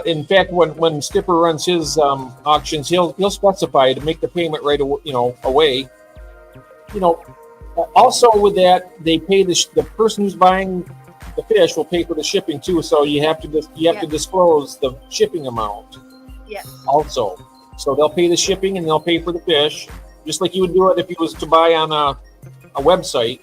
In fact, when Skipper runs his auctions, he'll specify to make the payment right away. Also with that, they pay the person who's buying the fish will pay for the shipping too. So you have to disclose the shipping amount. Yeah. Also, so they'll pay the shipping and they'll pay for the fish, just like you would do it if you was to buy on a website.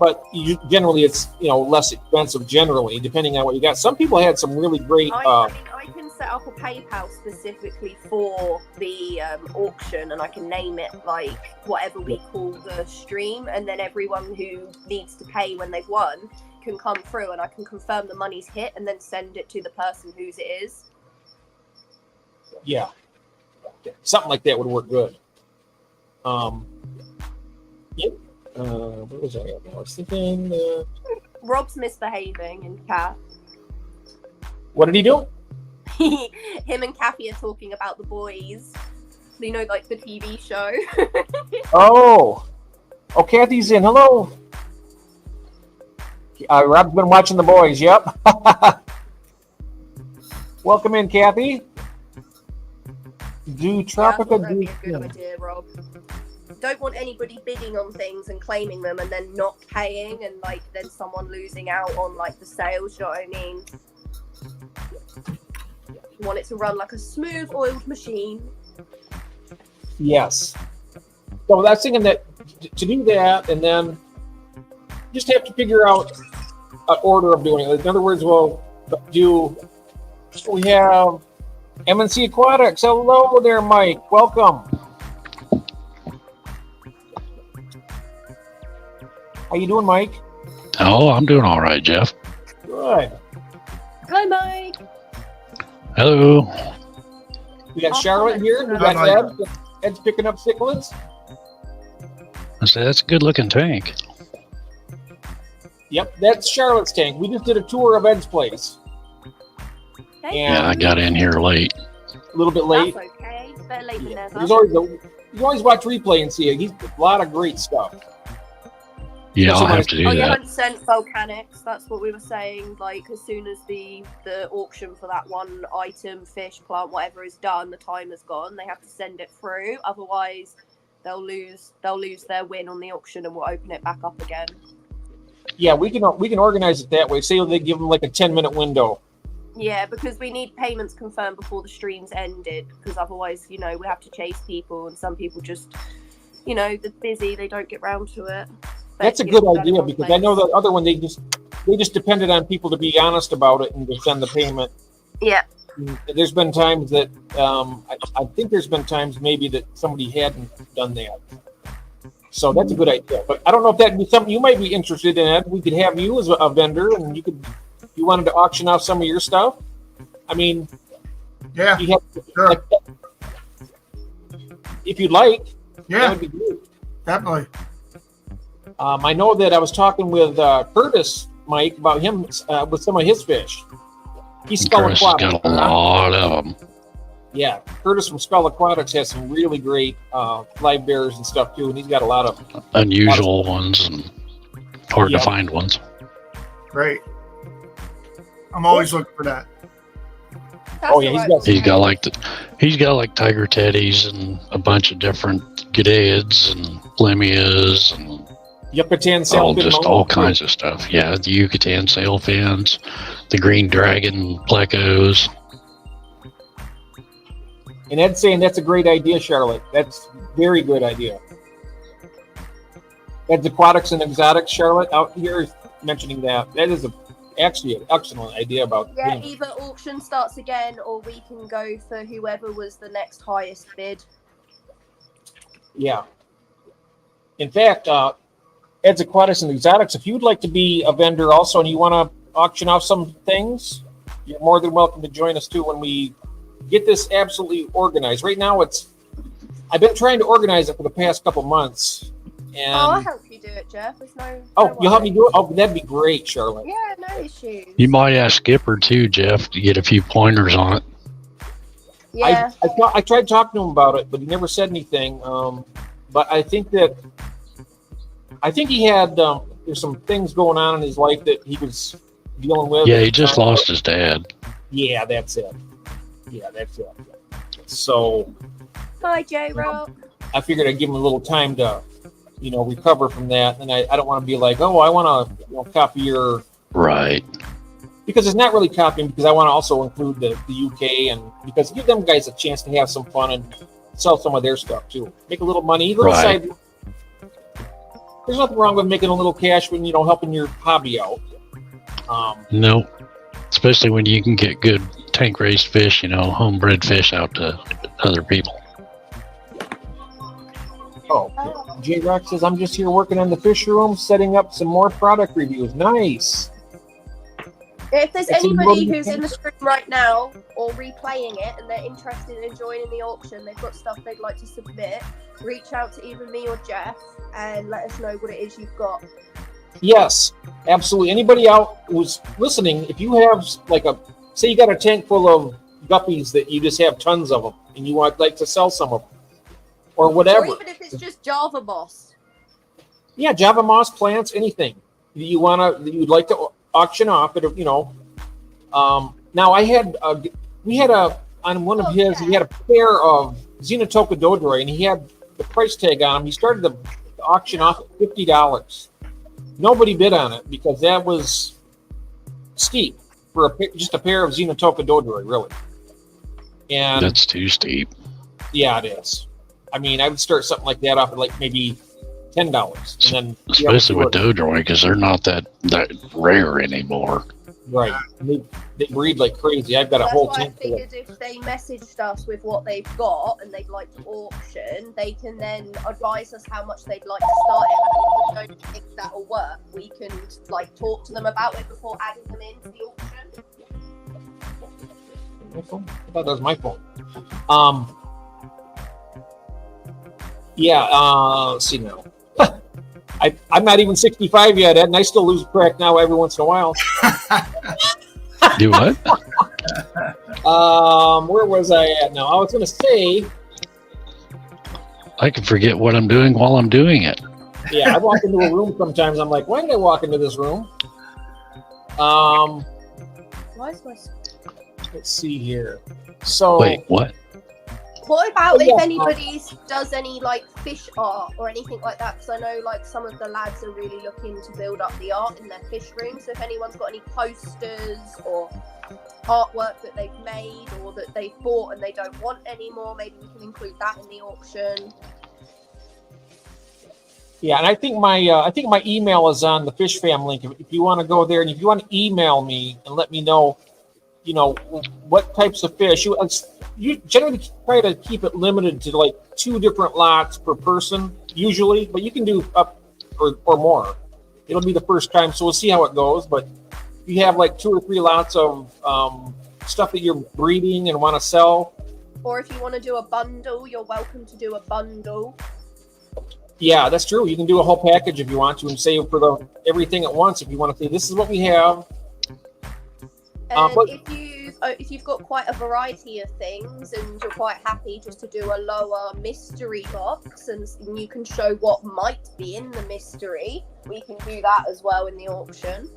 But generally, it's less expensive. Generally, depending on what you got. Some people had some really great. I can set up a PayPal specifically for the auction, and I can name it like whatever we call the stream, and then everyone who needs to pay when they've won can come through, and I can confirm the money's hit, and then send it to the person whose it is. Yeah, something like that would work good. Yep. What was I was thinking? Rob's misbehaving in chat. What did he do? Him and Kathy are talking about The Boys. Like the TV show. Oh, Kathy's in. Hello. Rob's been watching The Boys. Yep. Welcome in, Kathy. Do Tropica that'd be a good idea, Rob. Don't want anybody bidding on things and claiming them and then not paying, and then someone losing out on the sales. You know what I mean? You want it to run like a smooth oiled machine. Yes. So I was thinking that to do that, and then just have to figure out an order of doing it. In other words, we have MNC Aquatics. Hello there, Mike. Welcome. How you doing, Mike? Oh, I'm doing all right, Jeff. Good. Hi, Mike. Hello. We got Charlotte here. We got Ed. Ed's picking up cichlids. I said, that's a good-looking tank. Yep, that's Charlotte's tank. We just did a tour of Ed's place. Okay. Yeah, I got in here late. A little bit late. That's okay. Better late than never. You always watch replay and see it. He's a lot of great stuff. Yeah, I'll have to do that. 100% volcanics. That's what we were saying. As soon as the auction for that one item, fish, plant, whatever is done, the time is gone. They have to send it through. Otherwise, they'll lose their win on the auction, and we'll open it back up again. Yeah, we can organize it that way. Say they give them a 10-minute window. Yeah, because we need payments confirmed before the stream's ended. Because otherwise, we have to chase people, and some people just, they're busy. They don't get round to it. That's a good idea, because I know the other one they just depended on people to be honest about it and to send the payment. Yeah. There's been times that I think there's been times maybe that somebody hadn't done that. So that's a good idea. But I don't know if that'd be something you might be interested in, Ed. We could have you as a vendor, and you wanted to auction off some of your stuff. I mean, yeah, sure. If you'd like, yeah, that would be good. Definitely. I know that I was talking with Curtis, Mike, about him with some of his fish. He's Curtis has got a lot of them. Yeah, Curtis from Skull Aquatics has some really great live bears and stuff too, and he's got a lot of unusual ones and hard to find ones. Great. I'm always looking for that. He's got like tiger teddies and a bunch of different G'dads and Lemias and Yucatan sailfin, just all kinds of stuff. Yeah, the Yucatan sailfins, the green dragon plecos. And Ed's saying that's a great idea, Charlotte. That's very good idea. Ed's Aquatics and Exotics, Charlotte, out here mentioning that. That is actually an excellent idea about. Yeah, either auction starts again or we can go for whoever was the next highest bid. Yeah. In fact, Ed's Aquatics and Exotics, if you'd like to be a vendor also and you want to auction off some things, you're more than welcome to join us too when we get this absolutely organized. Right now, I've been trying to organize it for the past couple months. And I'll help you do it, Jeff. There's no you'll help me do it? Oh, that'd be great, Charlotte. Yeah, no issues. You might ask Skipper too, Jeff, to get a few pointers on it. Yeah. I tried talking to him about it, but he never said anything. But I think he had there's some things going on in his life that he was dealing with. Yeah, he just lost his dad. Yeah, that's it. So Hi, J-Rock. I figured I'd give him a little time to, recover from that. And I don't want to be like, oh, I want to copy your. Right. Because it's not really copying, because I want to also include the UK, and because give them guys a chance to have some fun and sell some of their stuff too. Make a little money. Right. Side. There's nothing wrong with making a little cash when, helping your hobby out. No. Especially when you can get good tank raised fish, homebred fish out to other people. Oh, J-Rock says, I'm just here working on the fish room, setting up some more product reviews. Nice. If there's It's anybody in- who's in the stream right now or replaying it and they're interested in joining the auction, they've got stuff they'd like to submit, reach out to either me or Jeff and let us know what it is you've got. Yes, absolutely. Anybody out who's listening, if you have say you got a tank full of guppies that you just have tons of them and you want to sell some of them or whatever. Or even if it's just Java Moss. Yeah, Java moss, plants, anything that you'd like to auction off. But now I had on one of his, he had a pair of Xenotoka Dodroi, and he had the price tag on him. He started the auction off at $50. Nobody bid on it because that was steep for just a pair of Xenotoka Dodroi, really. And That's too steep. yeah, it is. I mean, I would start something like that off at maybe $10, and then Especially with Dodroi, because they're not that rare anymore. right. And they breed like crazy. I've got a That's whole why I tank full of. figured if they messaged us with what they've got and they'd like to auction, they can then advise us how much they'd like to start it. And if we don't think that'll work, we can talk to them about it before adding them into the auction. My phone? I thought that was my phone. Let's see now. I'm not even 65 yet, Ed, and I still lose track now every once in a while. Do what? Where was I at now? I was going to say, I can forget what I'm doing while I'm doing it. yeah, I walk into a room sometimes. I'm like, why did I walk into this room? Why is my... Let's see here. So, Wait, what? What about yeah. if anybody does any fish art or anything like that? Because I know some of the lads are really looking to build up the art in their fish room. So if anyone's got any posters or artwork that they've made or that they've bought and they don't want anymore, maybe we can include that in the auction. yeah, and I think my email is on the Fish Fam link. If you want to go there, and if you want to email me and let me know, what types of fish you generally try to keep it limited to 2 different lots per person usually, but you can do up or more. It'll be the first time, so we'll see how it goes. But if you have 2 or 3 lots of stuff that you're breeding and want to sell, Or if you want to do a bundle, you're welcome to do a bundle. yeah, that's true. You can do a whole package if you want to and say for everything at once. If you want to say this is what we have. And but- if you've got quite a variety of things and you're quite happy just to do a lower mystery box and you can show what might be in the mystery, we can do that as well in the auction.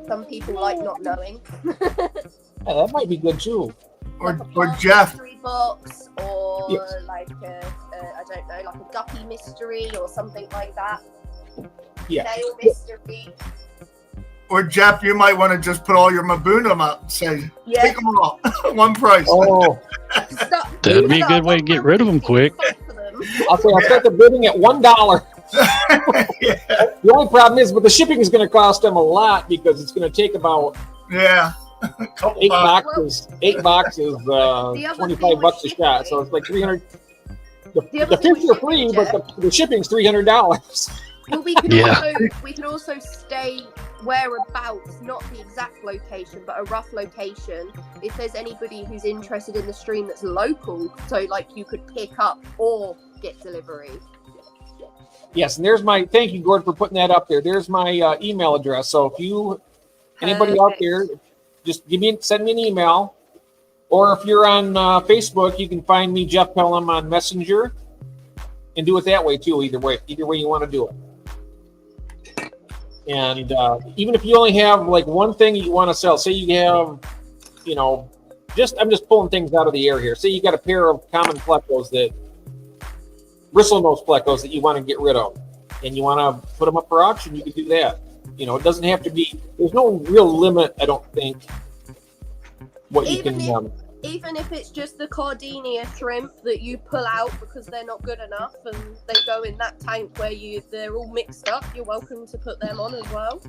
Some people like not knowing. Yeah, that might be good too. Or plant Jeff. mystery box, or Yes. I don't know, a guppy mystery or something like that. Yeah. Nail mystery. Or Jeff, you might want to just put all your Mabunum up and say, Yeah. take them all, one price. Oh, That'd be a good way to get rid of them quick. I'll start the bidding at $1. Yeah. The only problem is, but the shipping is going to cost them a lot because it's going to take about Yeah. A couple eight bucks. boxes, $25 a shot. So it's like 300. The fish are free, but the shipping's $300. Well, we can Yeah. also stay whereabouts, not the exact location, but a rough location. If there's anybody who's interested in the stream that's local, so like you could pick up or get delivery. Yes, and there's my thank you, Gordon, for putting that up there. There's my email address. So if you anybody out there, just send me an email, or if you're on Facebook, you can find me, Jeff Pelham, on Messenger, and do it that way too. Either way you want to do it. And even if you only have like one thing you want to sell, say you have, I'm just pulling things out of the air here. Say you got a pair of common plecos bristlenose plecos that you want to get rid of, and you want to put them up for auction, you can do that. It doesn't have to be. There's no real limit, I don't think. Even if it's just the Cardinia shrimp that you pull out because they're not good enough and they go in that tank where they're all mixed up, you're welcome to put them on as well.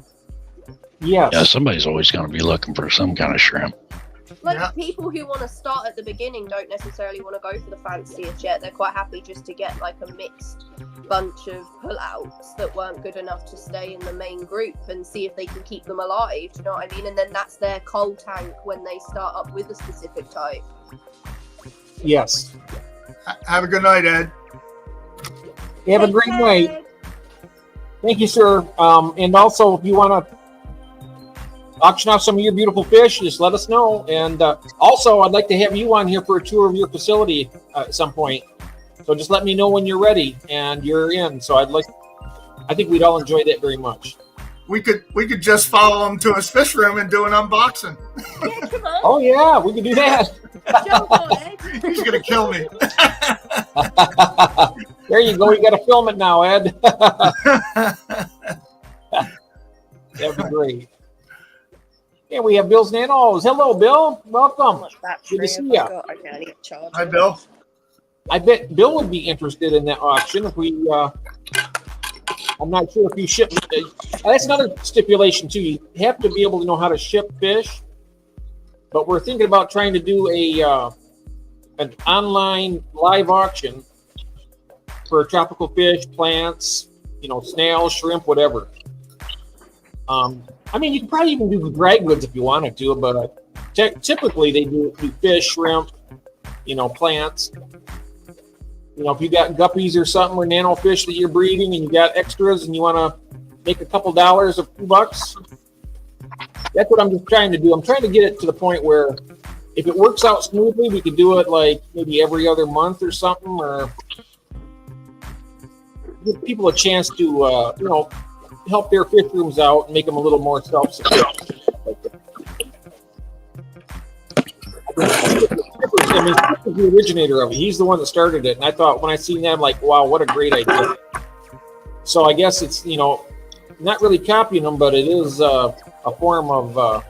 Yes. Yeah, somebody's always going to be looking for some kind of shrimp. Like people who want to start at the beginning don't necessarily want to go for the fanciest yet. They're quite happy just to get like a mixed bunch of pullouts that weren't good enough to stay in the main group and see if they can keep them alive. Do you know what I mean? And then that's their coal tank when they start up with a specific type. Yes. Have a good night, Ed. Have a great night. Thank you, sir. And also, if you want to auction off some of your beautiful fish, just let us know. And also, I'd like to have you on here for a tour of your facility at some point. So just let me know when you're ready and you're in. So I think we'd all enjoy that very much. We could just follow him to his fish room and do an unboxing. Yeah, come on. Oh yeah, we can do that. Jump on it. He's gonna kill me. There you go. You got to film it now, Ed. That'd be great. And we have Bill's Nanos. Hello, Bill. Welcome. Good to see you. Hi, Bill. I bet Bill would be interested in that auction if we. I'm not sure if you ship. That's another stipulation too. You have to be able to know how to ship fish. But we're thinking about trying to do an online live auction for tropical fish, plants, snails, shrimp, whatever. I mean, you can probably even do dry goods if you wanted to, but typically they do fish, shrimp, plants. If you got guppies or something or nano fish that you're breeding and you got extras and you want to make a couple dollars, a few bucks, that's what I'm just trying to do. I'm trying to get it to the point where if it works out smoothly, we could do it like maybe every other month or something, or give people a chance to, help their fish rooms out and make them a little more self-sufficient. I mean, he's the originator of it. He's the one that started it. And I thought when I seen that, I'm like, wow, what a great idea. So I guess it's, not really copying them, but it is a form of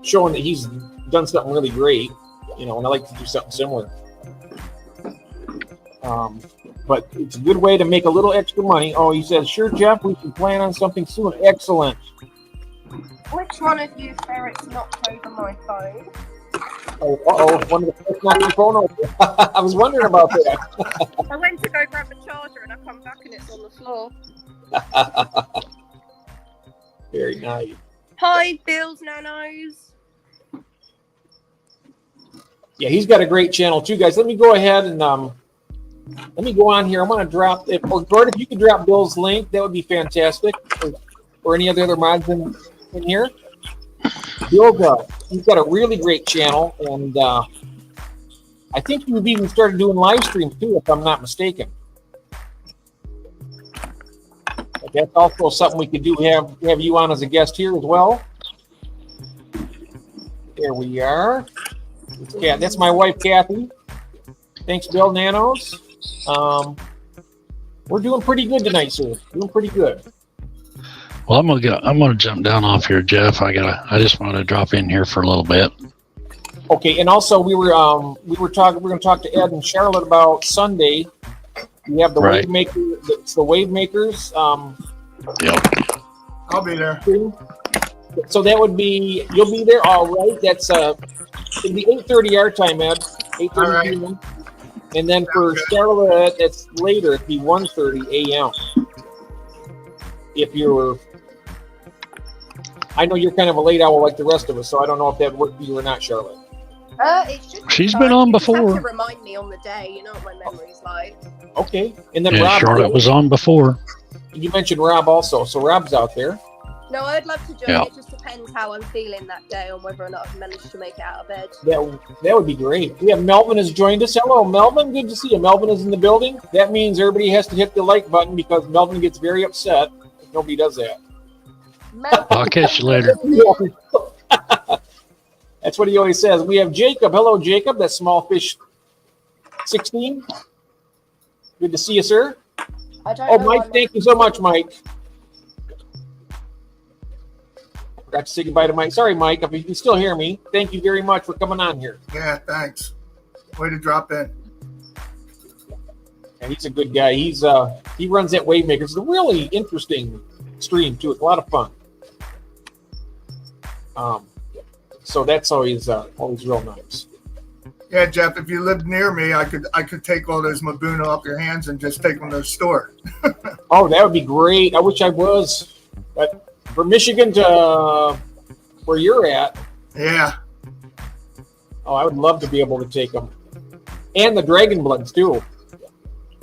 showing that he's done something really great, and I like to do something similar. But it's a good way to make a little extra money. Oh, he says, sure, Jeff, we can plan on something soon. Excellent. Which one of you ferrets knocked over my phone? Oh, one of the first knocked the phone over. I was wondering about that. I went to go grab a charger and I come back and it's on the floor. Very nice. Hi, Bill's Nanos. Yeah, he's got a great channel too, guys. Let me go ahead and let me go on here. I'm going to drop it. Or Gordon, if you could drop Bill's link, that would be fantastic. Or any other mods in here. Bill, he's got a really great channel, and I think you've even started doing live streams too, if I'm not mistaken. But that's also something we could do. Have you on as a guest here as well. There we are. That's my wife, Kathy. Thanks, Bill Nanos. We're doing pretty good tonight, sir. Doing pretty good. Well, I'm gonna jump down off here, Jeff. I just want to drop in here for a little bit. Okay, and also we were talking. We're going to talk to Ed and Charlotte about Sunday. We have the Right. wave maker. It's the wave makers. Yep. I'll be there. So that would be you'll be there. All right. That's it'll be 8:30 our time, Ed. 8:30 All right. p.m. And then for Charlotte, it's later. It'd be 1:30 a.m. If you're, I know you're kind of a late owl like the rest of us, so I don't know if that would work for you or not, Charlotte. It should. She's fine. been on You just have before. to remind me on the day. You know what my memory's like. Okay. And then Yeah, Rob, Charlotte was on before. you mentioned Rob also, so Rob's out there. No, I'd love to join. Yeah. It just depends how I'm feeling that day on whether or not I've managed to make it out of bed. That would be great. We have Melvin has joined us. Hello, Melvin. Good to see you. Melvin is in the building. That means everybody has to hit the like button because Melvin gets very upset if nobody does that. I'll catch you later. That's what he always says. We have Jacob. Hello, Jacob. That's Small Fish 16. Good to see you, sir. I don't Oh, know Mike, why thank you so much, Mike. Forgot to say goodbye to Mike. Sorry, Mike, if you can still hear me. Thank you very much for coming on here. Yeah, thanks. Way to drop in. And he's a good guy. He runs that Wave Maker. It's a really interesting stream too. It's a lot of fun. So that's always real nice. Yeah, Jeff, if you lived near me, I could take all those Mabuna off your hands and just take them to the store. Oh, that would be great. I wish I was. But from Michigan to where you're at, Yeah. oh, I would love to be able to take them. And the Dragon Bloods too.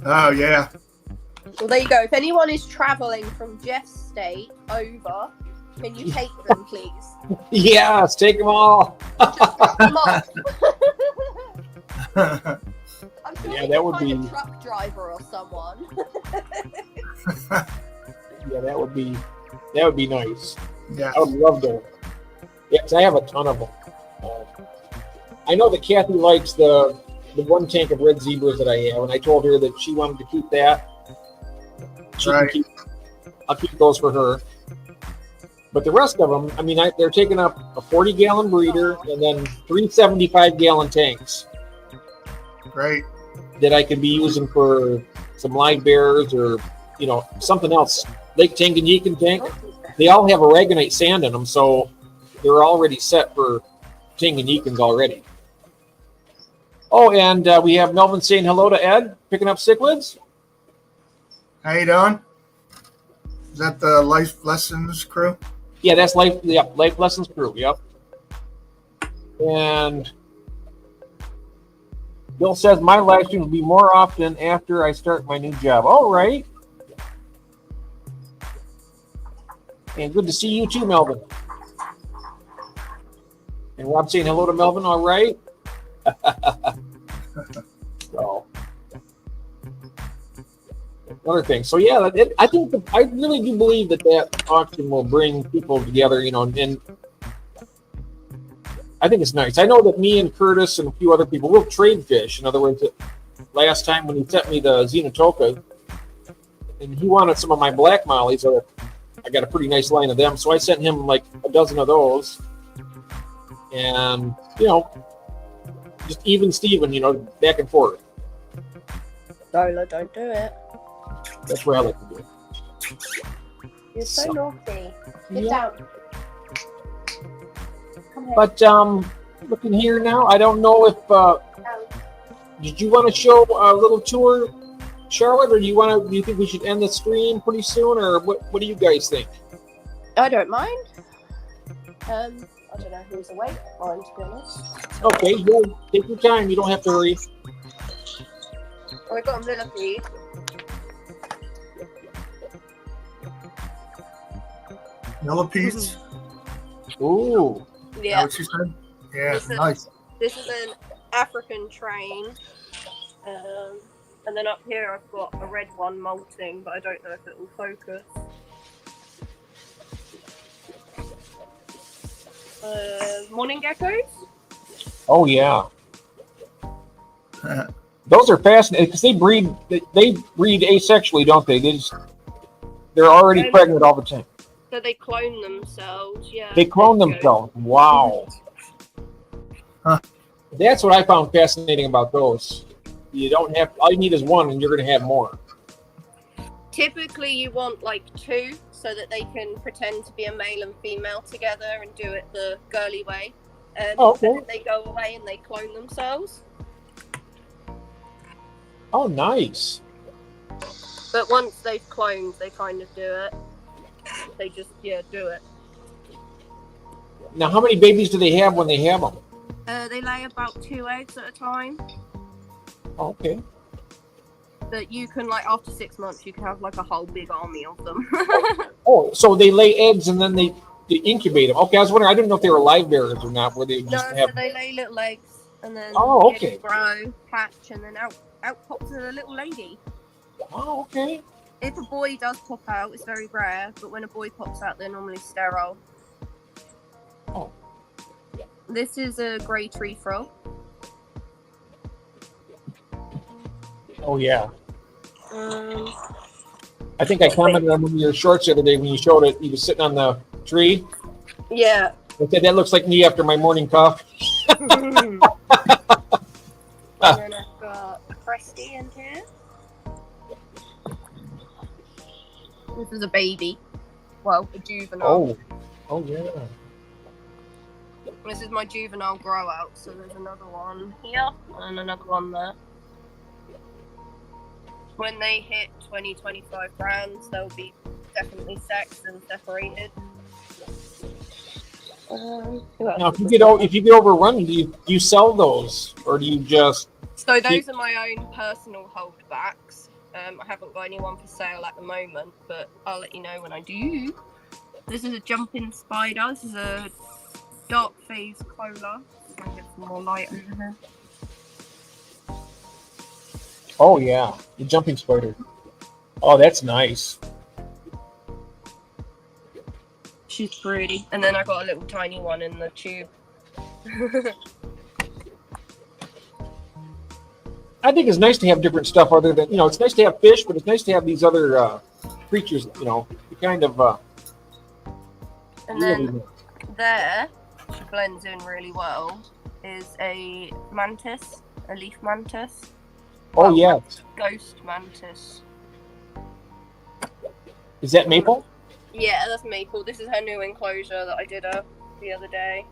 Oh, yeah. Well, there you go. If anyone is traveling from Jeff's state over, can you take them, please? Yes, take them all. Come on. I'm sure Yeah, you that can would find be- a truck driver or someone. Yeah, that would be nice. Yeah. I would love to. Yes, I have a ton of them. I know that Kathy likes the one tank of red zebras that I have, and I told her that she wanted to keep that. Right. I'll keep those for her. But the rest of them, I mean, they're taking up a 40-gallon breeder and then 3 75-gallon tanks Great. that I could be using for some live bears or, something else. Lake Tanganyika tank. They all have aragonite sand in them, so they're already set for Tanganyikans already. Oh, and we have Melvin saying hello to Ed, picking up cichlids. How you doing? Is that the Life Lessons crew? Yeah, that's Life Lessons crew, yep. And Bill says my live stream will be more often after I start my new job. All right. And good to see you too, Melvin. And Rob saying hello to Melvin, all right? So, another thing. So yeah, I really do believe that auction will bring people together, and I think it's nice. I know that me and Curtis and a few other people will trade fish. In other words, last time when he sent me the Xenotoka, and he wanted some of my black mollies, so I got a pretty nice line of them. So I sent him like a dozen of those. And, just even Steven, back and forth. Lola, don't do it. That's what I like to do. You're so naughty. Get Yeah. down. Come here. But looking here now, I don't know if did you want to show a little tour, Charlotte, or do you think we should end the stream pretty soon, or what do you guys think? I don't mind. I don't know who's awake. Mine, to be honest. Okay, yeah, take your time. You don't have to hurry. Oh, we got a millipede. Millipedes? Ooh, Is that Yeah. what you said? Yeah, This is- nice. This is an African train. And then up here I've got a red one molting, but I don't know if it will focus. Morning geckos? oh yeah. Those are fascinating because they breed asexually, don't they? They're already pregnant all the time. So they clone themselves, yeah. They clone There you go. themselves. Wow. That's what I found fascinating about those. You don't have, all you need is one and you're going to have more. Typically, you want like 2 so that they can pretend to be a male and female together and do it the girly way. Okay. And then they go away and they clone themselves. Oh, nice. But once they've cloned, they kind of do it. They just, do it. Now, how many babies do they have when they have them? They lay about 2 eggs at a time. Okay. But you can, like, after 6 months, you can have, like, a whole big army of them. Oh, so they lay eggs and then they incubate them. Okay, I was wondering, I didn't know if they were live bearers or not, where they just No, have... so they lay little eggs, and then okay. grow, hatch, and then out pops a little lady. Oh, okay. If a boy does pop out, it's very rare, but when a boy pops out, they're normally sterile. Oh. This is a grey tree frog. Oh, yeah. I think I commented on one of your shorts the other day when you showed it. He was sitting on the tree. Yeah. I said, that looks like me after my morning coffee. And then I've got Cresty in here. This is a baby. Well, a juvenile. Oh, yeah. This is my juvenile grow out, so there's another one here and another one there. When they hit 20-25 grams, they'll be definitely sexed and separated. Now, if you get overrun, do you sell those, or do you just? So those are my own personal holdbacks. I haven't got anyone for sale at the moment, but I'll let you know when I do. This is a jumping spider. This is a dark phase cola. I'll get some more light over here. Oh yeah, the jumping spider. Oh, that's nice. She's pretty. And then I got a little tiny one in the tube. I think it's nice to have different stuff other than, it's nice to have fish, but it's nice to have these other creatures, to kind of. And then there, she blends in really well, is a mantis, a leaf mantis. Oh, yeah. Ghost mantis. Is that maple? Yeah, that's maple. This is her new enclosure that I did the other day.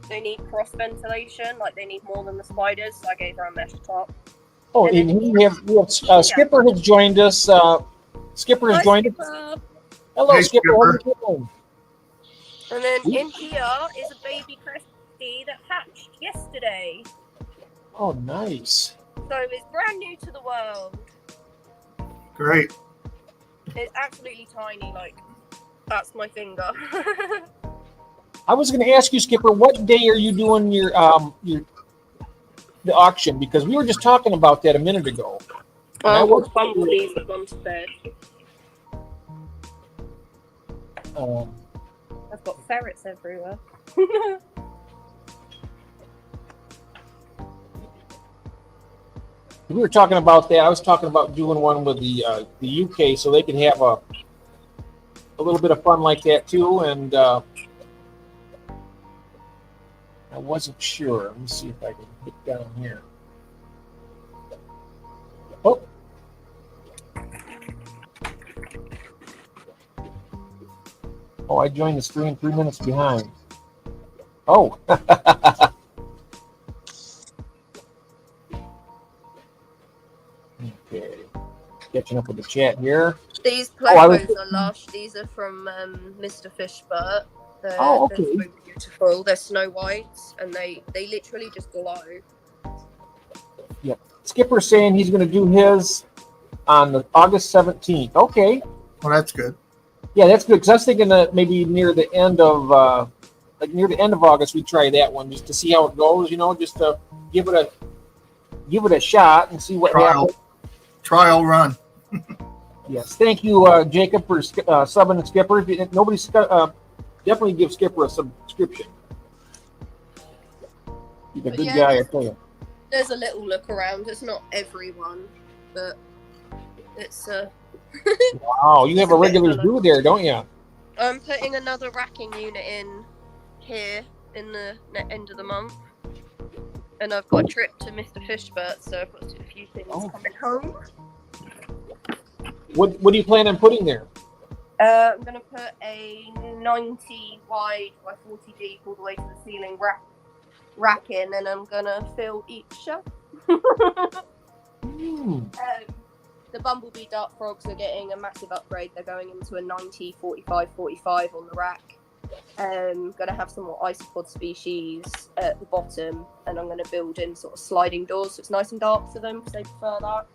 They need cross ventilation, like they need more than the spiders, so I gave her a mesh top. Oh, and we have Skipper has joined us. Skipper has joined us. Hello, Hey, Skipper. How are you doing? And then in here is a baby Christy that hatched yesterday. Oh, nice. So it's brand new to the world. Great. It's absolutely tiny, like that's my finger. I was going to ask you, Skipper, what day are you doing your the auction? Because we were just talking about that a minute ago. Oh, bumblebees have gone to bed. I've got ferrets everywhere. We were talking about that. I was talking about doing one with the UK so they can have a little bit of fun like that too. And I wasn't sure. Let me see if I can get down here. Oh. Oh, I joined the stream 3 minutes behind. Oh. Okay. Catching up with the chat here. These plecos are lush. These are from Mr. Fishbert. They're okay. so beautiful. They're snow white, and they literally just glow. Yep. Skipper's saying he's going to do his on August 17th. Okay. Well, that's good. Yeah, that's good because I was thinking that maybe near the end of August we try that one just to see how it goes. Just to give it a shot and see what happens. Trial run. Yes. Thank you, Jacob, for subbing to Skipper. Nobody definitely give Skipper a subscription. He's a good guy, I tell you. There's a little look around. It's not everyone, but it's Wow, you have a regular zoo there, don't you? I'm putting another racking unit in here in the end of the month. And I've got a trip to Mr. Fishbert, so I've got to do a few things coming home. What do you plan on putting there? I'm going to put a 90 wide by 40 deep all the way to the ceiling rack in, and I'm going to fill each shelf. The Bumblebee Dark Frogs are getting a massive upgrade. They're going into a 90, 45, 45 on the rack. Going to have some more isopod species at the bottom, and I'm going to build in sort of sliding doors so it's nice and dark for them because they prefer that.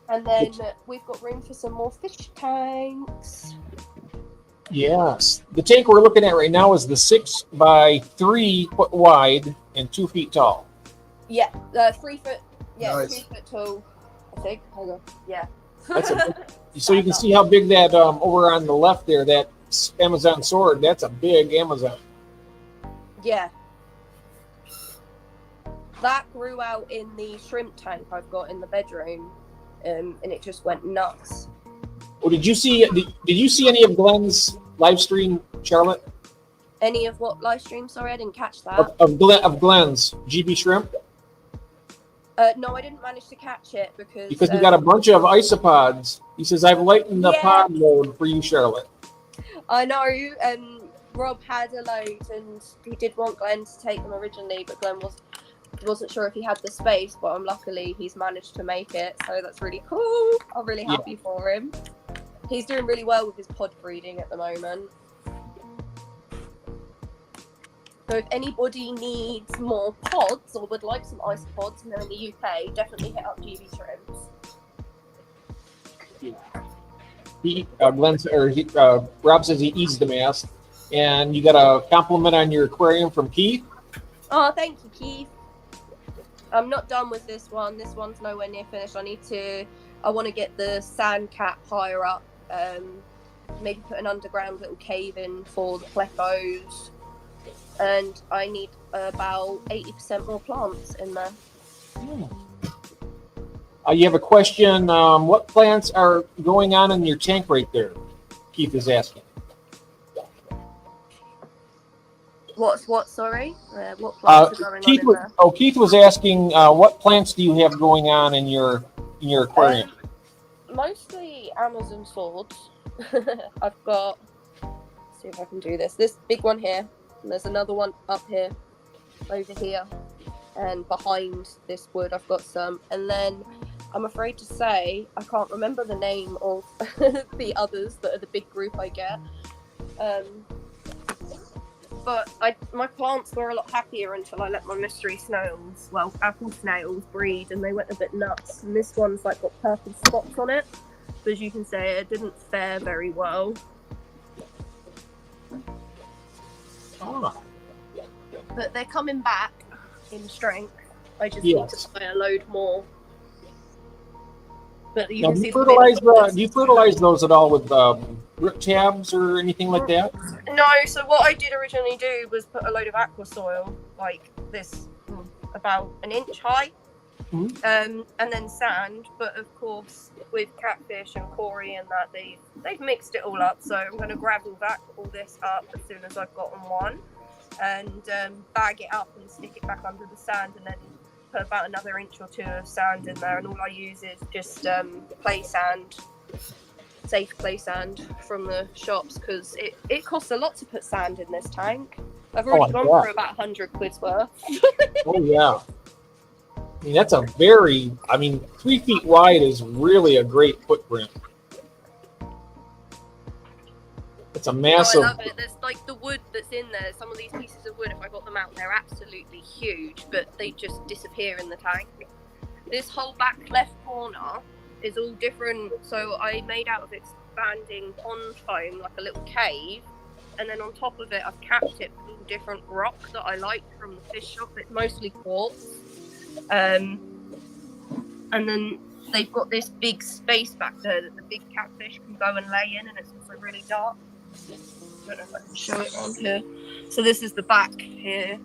And then we've got room for some more fish tanks. Yes. The tank we're looking at right now is the 6 by 3 foot wide and 2 feet tall. Yeah, 3 foot. Yeah, nice. 2 foot tall. I think. Hold on. Yeah. So you can see how big that over on the left there, that Amazon sword. That's a big Amazon. Yeah. That grew out in the shrimp tank I've got in the bedroom. And it just went nuts. Well, did you see any of Glenn's live stream, Charlotte? Any of what live stream? Sorry, I didn't catch that. Of Glenn's GB Shrimp? No, I didn't manage to catch it because he got a bunch of isopods. He says, I've lightened the pod load for you, Charlotte. I know. Rob had a load and he did want Glenn to take them originally, but Glenn wasn't sure if he had the space, but luckily he's managed to make it, so that's really cool. I'm really happy for him. He's doing really well with his pod breeding at the moment. So if anybody needs more pods or would like some isopods and they're in the UK, definitely hit up GB Shrimps. Rob says he eats the mast, and you got a compliment on your aquarium from Keith. Oh, thank you, Keith. I'm not done with this one. This one's nowhere near finished. I want to get the sand cap higher up. Maybe put an underground little cave in for the plecos. And I need about 80% more plants in there. You have a question. What plants are going on in your tank right there? Keith is asking. What? Sorry. What plants are going on in there? Keith was asking, what plants do you have going on in your aquarium? Mostly Amazon swords. I've got. Let's see if I can do this. This big one here, and there's another one up here, over here, and behind this wood I've got some. And then I'm afraid to say I can't remember the name of the others that are the big group I get. But my plants were a lot happier until I let my mystery snails, apple snails, breed, and they went a bit nuts. And this one's got purple spots on it. But as you can see, it didn't fare very well. Oh. But they're coming back in strength. I just need to buy a load more. But you can see do you fertilize those at all with root tabs or anything like that? No, so what I did originally do was put a load of aqua soil, like this, about an inch high, and then sand. But of course, with catfish and Corey and that, they've mixed it all up. So I'm going to gravel all this up as soon as I've gotten one, and bag it up and stick it back under the sand, and then put about another inch or two of sand in there. And all I use is just play sand. Safe play sand from the shops, because it costs a lot to put sand in this tank. I've already gone for about 100 quid's worth. Oh yeah, I mean that's 3 feet wide is really a great footprint. It's a massive. I love it. There's the wood that's in there. Some of these pieces of wood, if I got them out, they're absolutely huge, but they just disappear in the tank. This whole back left corner is all different. So I made out of expanding pond foam like a little cave, and then on top of it I've capped it with all different rock that I like from the fish shop. It's mostly quartz, and then they've got this big space back there that the big catfish can go and lay in, and it's also really dark. I don't know if I can show it on here. So this is the back here.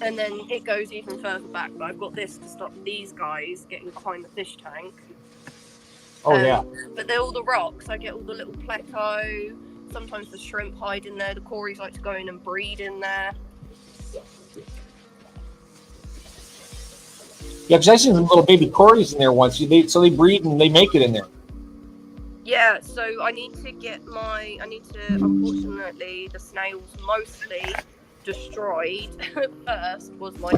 And then it goes even further back, but I've got this to stop these guys getting behind the fish tank. Oh, yeah. But they're all the rocks. I get all the little pleco, sometimes the shrimp hide in there. The cories like to go in and breed in there. Yeah, because I seen some little baby cories in there once. So they breed and they make it in there. Yeah, so I need to unfortunately, the snails mostly destroyed first was my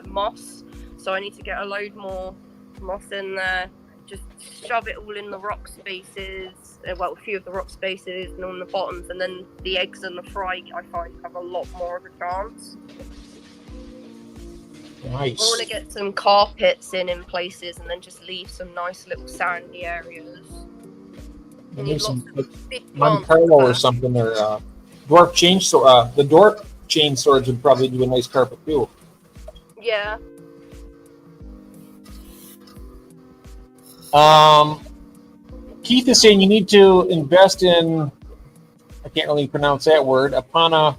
moss. So I need to get a load more moss in there, just shove it all in the rock spaces, a few of the rock spaces and on the bottoms, and then the eggs and the fry I find have a lot more of a chance. Nice. I want to get some carpets in places and then just leave some nice little sandy areas. Maybe some big Monte plants Carlo or there. something, or dwarf chainsaw. The dwarf chain swords would probably do a nice carpet too. Yeah. Keith is saying you need to invest in, I can't really pronounce that word, Apanageton.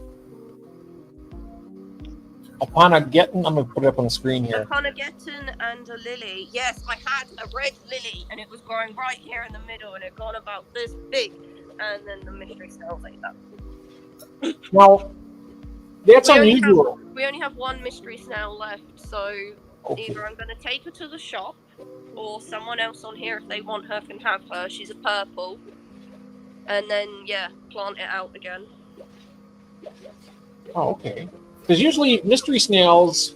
I'm going to put it up on the screen here. Apanageton and a lily. Yes, I had a red lily and it was growing right here in the middle and it got about this big. And then the mystery snails ate that. Well, that's unusual. We only have one mystery snail left, so either I'm going to take her to the shop or someone else on here, if they want her, can have her. She's a purple. And then, plant it out again. Oh, okay. Because usually mystery snails,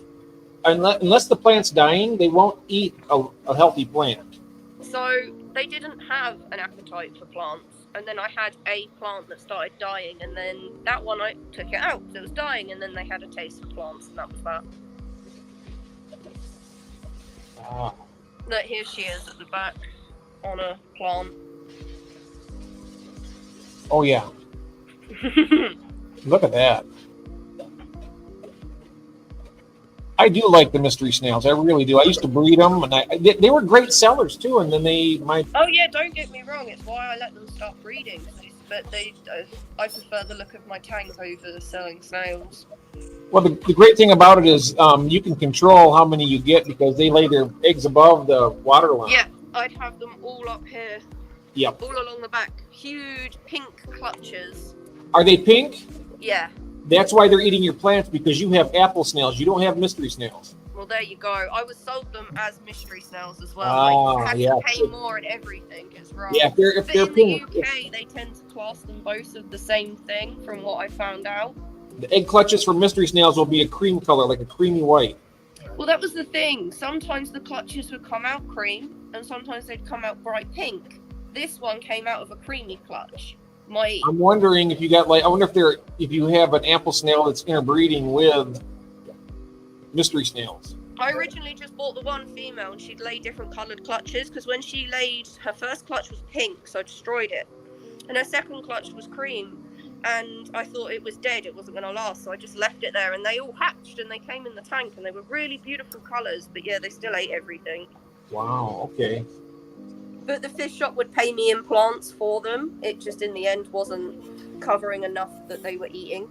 unless the plant's dying, they won't eat a healthy plant. So they didn't have an appetite for plants. And then I had a plant that started dying, and then that one I took it out because it was dying, and then they had a taste for plants, and that was that. Ah. Look, here she is at the back on a plant. Oh, yeah. Look at that. I do like the mystery snails. I really do. I used to breed them, and they were great sellers too. And then Oh yeah, don't get me wrong. It's why I let them start breeding. But I prefer the look of my tank over selling snails. Well, the great thing about it is you can control how many you get because they lay their eggs above the water line. Yeah, I'd have them all up here. Yep. All along the back. Huge pink clutches. Are they pink? Yeah. That's why they're eating your plants, because you have apple snails. You don't have mystery snails. Well, there you go. I was sold them as mystery snails as well. I had to pay more and everything. It's right. Yeah, if they're in pink. the UK, they tend to class them both as the same thing, from what I found out. The egg clutches for mystery snails will be a cream color, like a creamy white. Well, that was the thing. Sometimes the clutches would come out cream, and sometimes they'd come out bright pink. This one came out of a creamy clutch. I'm wondering if you got if you have an apple snail that's interbreeding with mystery snails. I originally just bought the one female, and she'd lay different coloured clutches, because when she laid, her first clutch was pink, so I destroyed it, and her second clutch was cream, and I thought it was dead, it wasn't going to last, so I just left it there, and they all hatched, and they came in the tank, and they were really beautiful colours, but yeah, they still ate everything. Wow, okay. But the fish shop would pay me in plants for them. It just in the end wasn't covering enough that they were eating.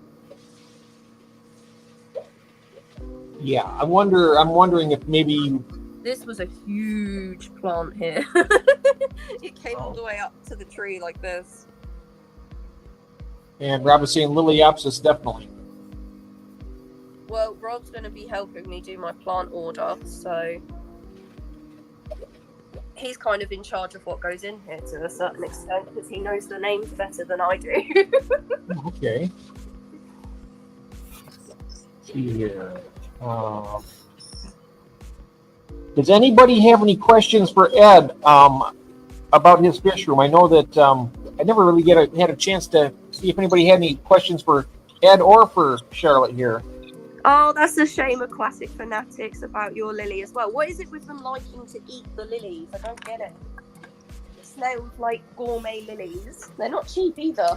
Yeah, I'm wondering if maybe This was a huge plant here. It came all the way up to the tree like this. And Rob was saying Liliopsis, definitely. Well, Rob's going to be helping me do my plant order, so he's kind of in charge of what goes in here to a certain extent, because he knows the names better than I do. Okay. Let's see here. Does anybody have any questions for Ed about his fish room? I know that I never really had a chance to see if anybody had any questions for Ed or for Charlotte here. Oh, that's a shame, Aquatic Fanatics, about your lily as well. What is it with them liking to eat the lilies? I don't get it. The snails like gourmet lilies. They're not cheap either.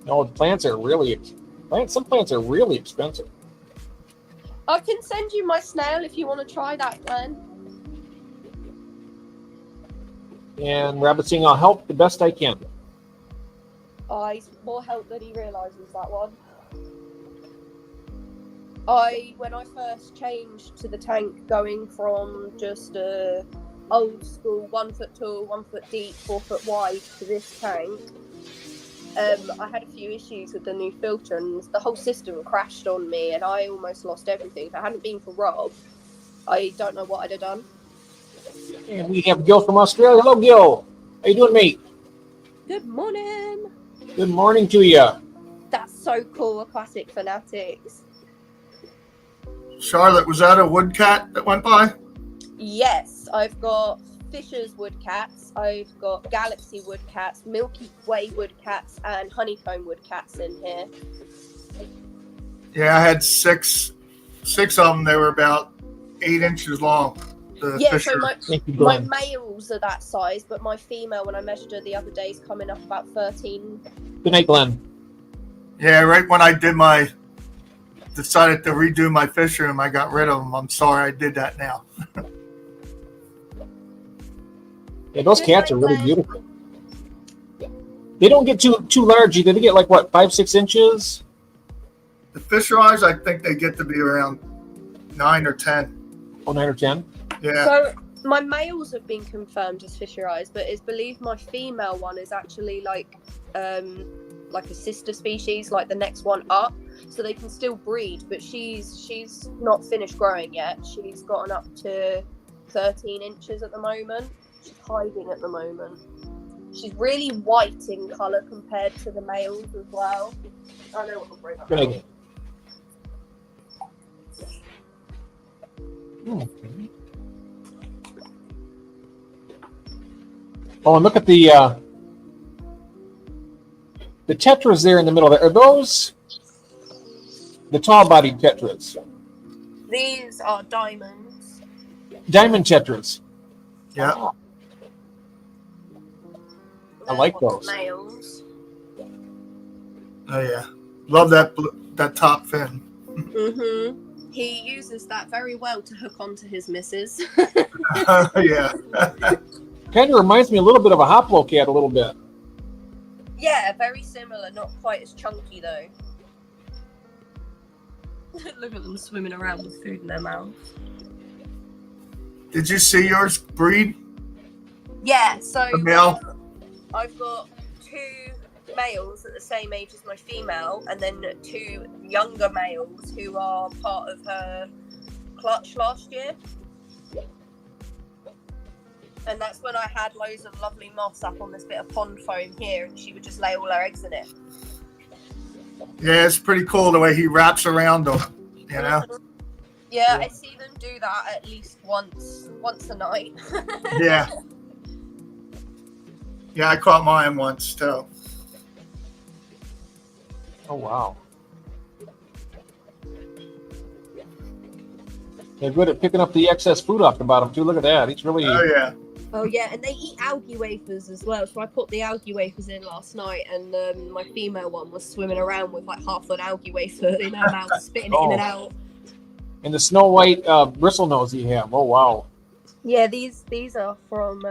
No, plants are really some plants are really expensive. I can send you my snail if you want to try that, Glenn. And Rabbit saying, I'll help the best I can. Oh, he's more help than he realises, that one. When I first changed to the tank, going from just a old school 1 foot tall, 1 foot deep, 4 foot wide to this tank, I had a few issues with the new filter and the whole system crashed on me and I almost lost everything. If it hadn't been for Rob, I don't know what I'd have done. And we have Gil from Australia. Hello, Gil. How you doing, mate? Good morning. Good morning to you. That's so cool, Aquatic Fanatics. Charlotte, was that a woodcat that went by? Yes, I've got Fisher's woodcats, I've got Galaxy woodcats, Milky Way woodcats, and Honeycomb woodcats in here. Yeah, I had six of them. They were about 8 inches long. Yeah, Fisher. so my males are that size, but my female, when I measured her the other day, is coming up about 13. Good night, Glenn. Yeah, right when I decided to redo my fish room, I got rid of them. I'm sorry I did that now. Yeah, those cats are really beautiful. They don't get too large either. They get like what, 5-6 inches? The Fisher eyes, I think they get to be around 9 or 10. Oh, 9 or 10? Yeah. So my males have been confirmed as Fisher eyes, but it's believed my female one is actually like a sister species, like the next one up. So they can still breed, but she's not finished growing yet. She's gotten up to 13 inches at the moment. She's hiding at the moment. She's really white in colour compared to the males as well. I know what will bring up. Good. Oh, and look at the tetras there in the middle there. Are those the tall-bodied tetras? These are diamonds. Diamond tetras. Yeah. I like those. Males. Oh yeah. Love that top fin. Mm-hmm. He uses that very well to hook onto his missus. Yeah. Kind of reminds me a little bit of a hoplo cat, a little bit. Yeah, very similar, not quite as chunky though. Look at them swimming around with food in their mouth. Did you see yours breed? Yeah, so A male? I've got 2 males at the same age as my female, and then 2 younger males who are part of her clutch last year. And that's when I had loads of lovely moss up on this bit of pond foam here, and she would just lay all her eggs in it. Yeah, it's pretty cool the way he wraps around them. You know? Yeah, I see them do that at least once a night. Yeah. Yeah, I caught mine once too. Oh, wow. They're good at picking up the excess food off the bottom, too. Look at that. He's really... Oh, yeah. Oh yeah, and they eat algae wafers as well. So I put the algae wafers in last night, and my female one was swimming around with like half an algae wafer in her mouth, spitting it in and out. And the snow white bristle nose you have. Oh, wow. Yeah, these are from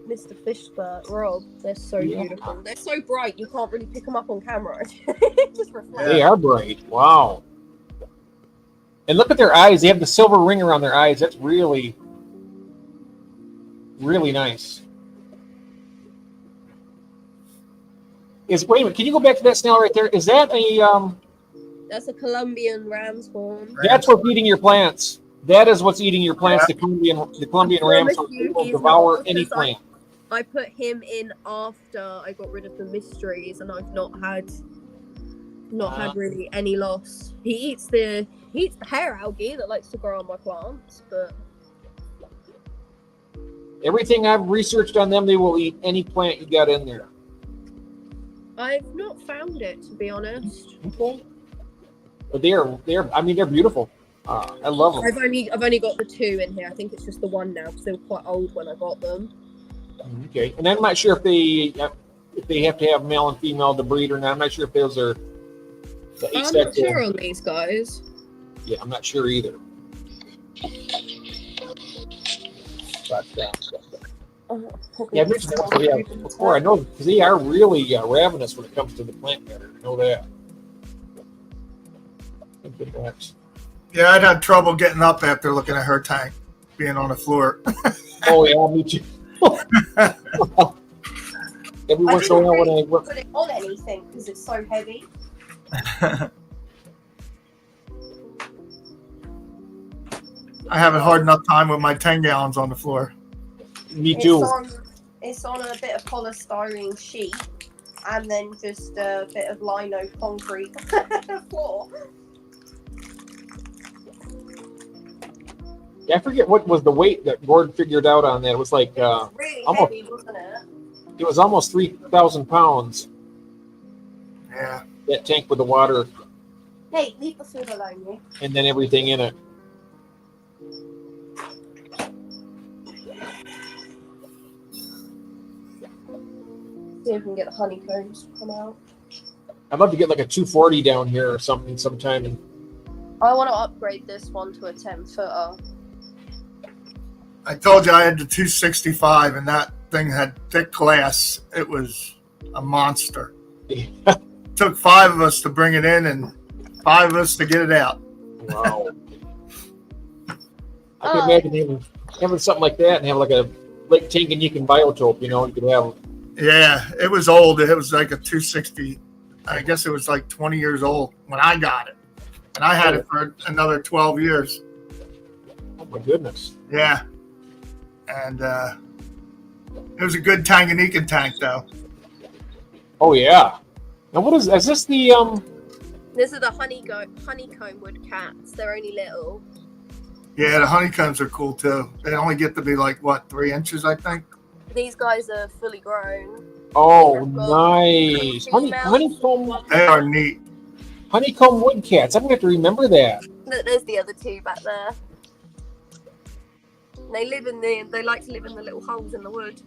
Mr. Fishbert, Rob. They're so beautiful. They're so bright, you can't really pick them up on camera. Just reflect. They are bright. Wow. And look at their eyes. They have the silver ring around their eyes. That's really, really nice. Wait a minute. Can you go back to that snail right there? Is that a... That's a Colombian ram's horn. That's what's eating your plants. That is what's eating your plants. The Colombian ram will devour any plant. I put him in after I got rid of the mysteries, and I've not had really any loss. He eats the hair algae that likes to grow on my plants, but everything I've researched on them, they will eat any plant you got in there. I've not found it, to be honest. Okay. But they're beautiful. I love them. I've only got the 2 in here. I think it's just the 1 now because they were quite old when I got them. Okay, and I'm not sure if they have to have male and female to breed or not. I'm not sure if those are the I'm not sure on these guys. Yeah, I'm not sure either. But yeah, I mentioned that before. I know because they are really ravenous when it comes to the plant matter. I know that. Good wax. Yeah, I'd have trouble getting up after looking at her tank being on the floor. Oh yeah, me too. Every I once in a didn't while when really I work, put it on anything because it's so heavy. I have a hard enough time with my 10 gallons on the floor. me too. It's on a bit of polystyrene sheet and then just a bit of lino concrete floor. Yeah, I forget what was the weight that Gord figured out on that. It was like Really almost, heavy, wasn't it? it was almost 3,000 pounds. Yeah. That tank with the water Hey, leave the food alone, you. and then everything in it. See if we can get the honeycombs to come out. I'd love to get like a 240 down here or something sometime. And I want to upgrade this one to a 10-footer. I told you I had the 265, and that thing had thick glass. It was a monster. Took 5 of us to bring it in and 5 of us to get it out. wow. I can imagine having something like that and have like a Lake Tanganyika biotope, you know, you could have. Yeah, it was old. It was like a 260. I guess it was like 20 years old when I got it. And I had it for another 12 years. Oh my goodness. Yeah. And it was a good Tanganyika tank, though. Oh yeah. Now what is this the This is the honeycomb wood cats. They're only little. Yeah, the honeycombs are cool, too. They only get to be like, what, 3 inches, I think? These guys are fully grown. oh nice honeycomb They are neat. honeycomb wood cats. I'm gonna have to remember that. There's the other two back there. They like to live in the little holes in the wood.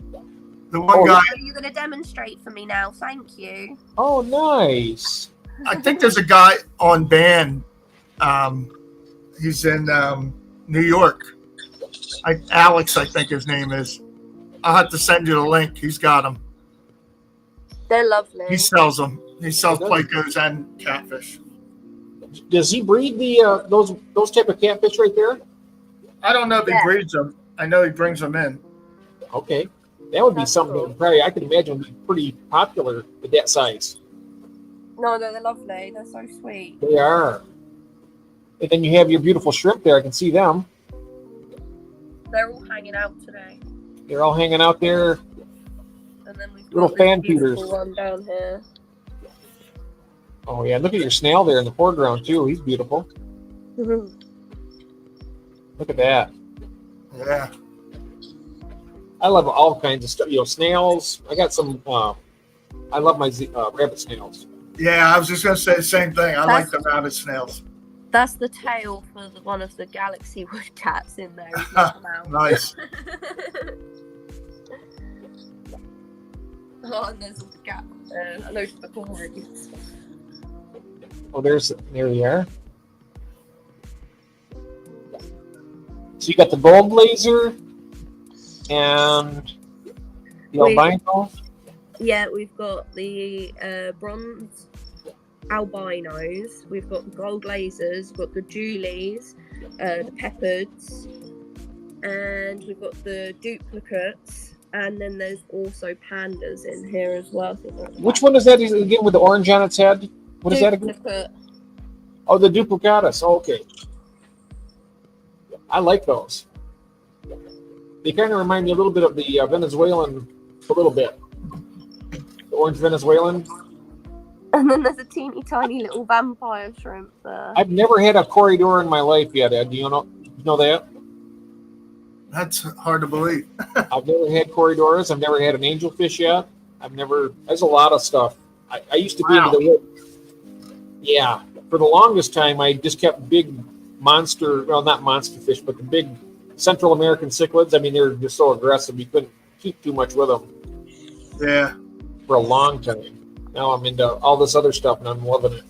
The one guy, So you're going to demonstrate for me now. Thank you. Oh nice. I think there's a guy on band. He's in New York. Alex, I think his name is. I'll have to send you the link. He's got them. They're lovely. He sells them. He sells plecos and catfish. Does he breed the those type of catfish right there? I don't know if he Yeah. breeds them. I know he brings them in. Okay. That would be That's something cool. that probably I could imagine would be pretty popular with that size. No, they're lovely. They're so sweet. They are. And then you have your beautiful shrimp there. I can see them. They're all hanging out today. They're all hanging out there. And then we've got Little this fan beautiful feeders. one down here. Oh yeah, look at your snail there in the foreground too. He's beautiful. Look at that. Yeah. I love all kinds of stuff. You know, snails. I got some. I love my rabbit snails. Yeah, I was just going to say the same thing. I like the rabbit snails. That's the tail for one of the galaxy wood cats in there. He's let them out. Nice. Oh, and there's all the cat. Those are the corals. Oh, there they are. So you got the gold laser and the albino. Yeah, we've got the bronze albinos. We've got the gold lasers. We've got the Julies, the peppards, and we've got the duplicates. And then there's also pandas in here as well. Which one is that again with the orange on its head? What is that again? Duplicate. Oh, the duplicatus. Oh, okay. I like those. They kind of remind me a little bit of the Venezuelan, a little bit. The orange Venezuelan. And then there's a teeny tiny little vampire shrimp there. I've never had a corridor in my life yet, Ed. Do you know that? That's hard to believe. I've never had corridors. I've never had an angelfish yet. There's a lot of stuff. I used to be into the wood. Yeah. For the longest time, I just kept big monster, well, not monster fish, but the big Central American cichlids. I mean, they're just so aggressive. You couldn't keep too much with them. Yeah. For a long time. Now I'm into all this other stuff and I'm loving it.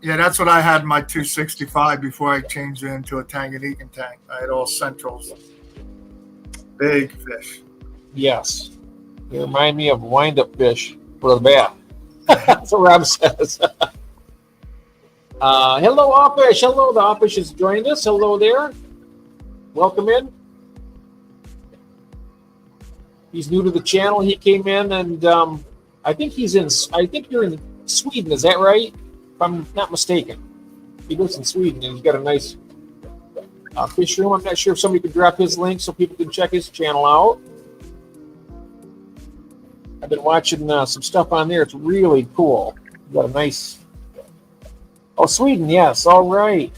Yeah, that's what I had in my 265 before I changed it into a Tanganyika tank. I had all centrals. Big fish. Yes. They remind me of wind-up fish for the bath. That's what Rob says. Hello, Offish. Hello, the Offish has joined us. Hello there. Welcome in. He's new to the channel. He came in, and I think you're in Sweden. Is that right? If I'm not mistaken. He lives in Sweden, and he's got a nice fish room. I'm not sure if somebody could drop his link so people can check his channel out. I've been watching some stuff on there. It's really cool. Got a nice. Oh, Sweden, yes. All right.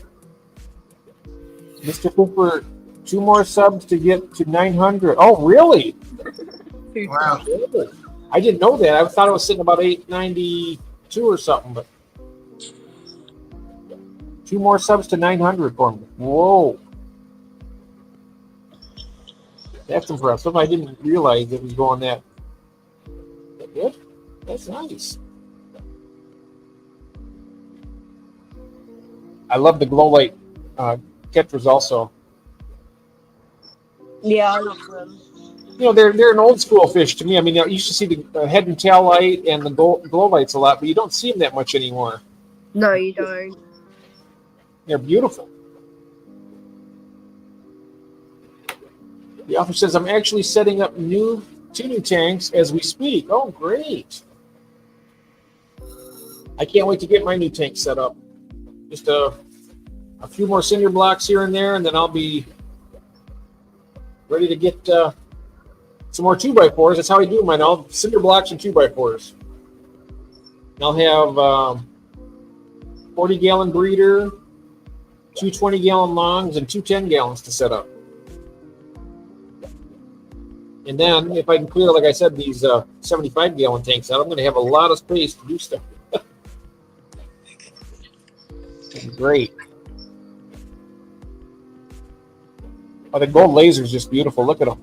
Mr. Cooper, 2 more subs to get to 900. Oh, really? Wow. I didn't know that. I thought it was sitting about 892 or something, but 2 more subs to 900 for me. Whoa. That's impressive. I didn't realize it was going that good. That's nice. I love the glow light catchers also. Yeah, I love them. You know, they're an old school fish to me. I mean, you used to see the head and tail light and the glow lights a lot, but you don't see them that much anymore. No, you don't. They're beautiful. The author says, I'm actually setting up 2 new tanks as we speak. Oh, great. I can't wait to get my new tank set up. Just a few more cinder blocks here and there, and then I'll be ready to get some more 2x4s. That's how I do mine. I'll cinder blocks and 2x4s. And I'll have 40-gallon breeder, 2 20-gallon longs, and 2 10-gallons to set up. And then, if I can clear, like I said, these 75-gallon tanks out, I'm going to have a lot of space to do stuff. Great. Oh, the gold laser is just beautiful. Look at them.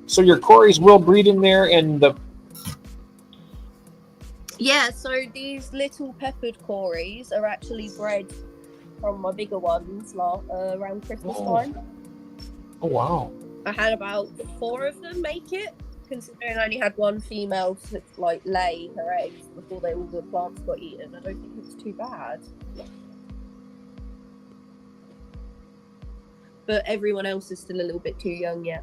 So your Corys will breed in there, and the Yeah, so these little peppered Corys are actually bred from my bigger ones around Christmas time. Oh wow! I had about 4 of them make it, considering I only had 1 female to lay her eggs before all the plants got eaten. I don't think it was too bad. But everyone else is still a little bit too young yet.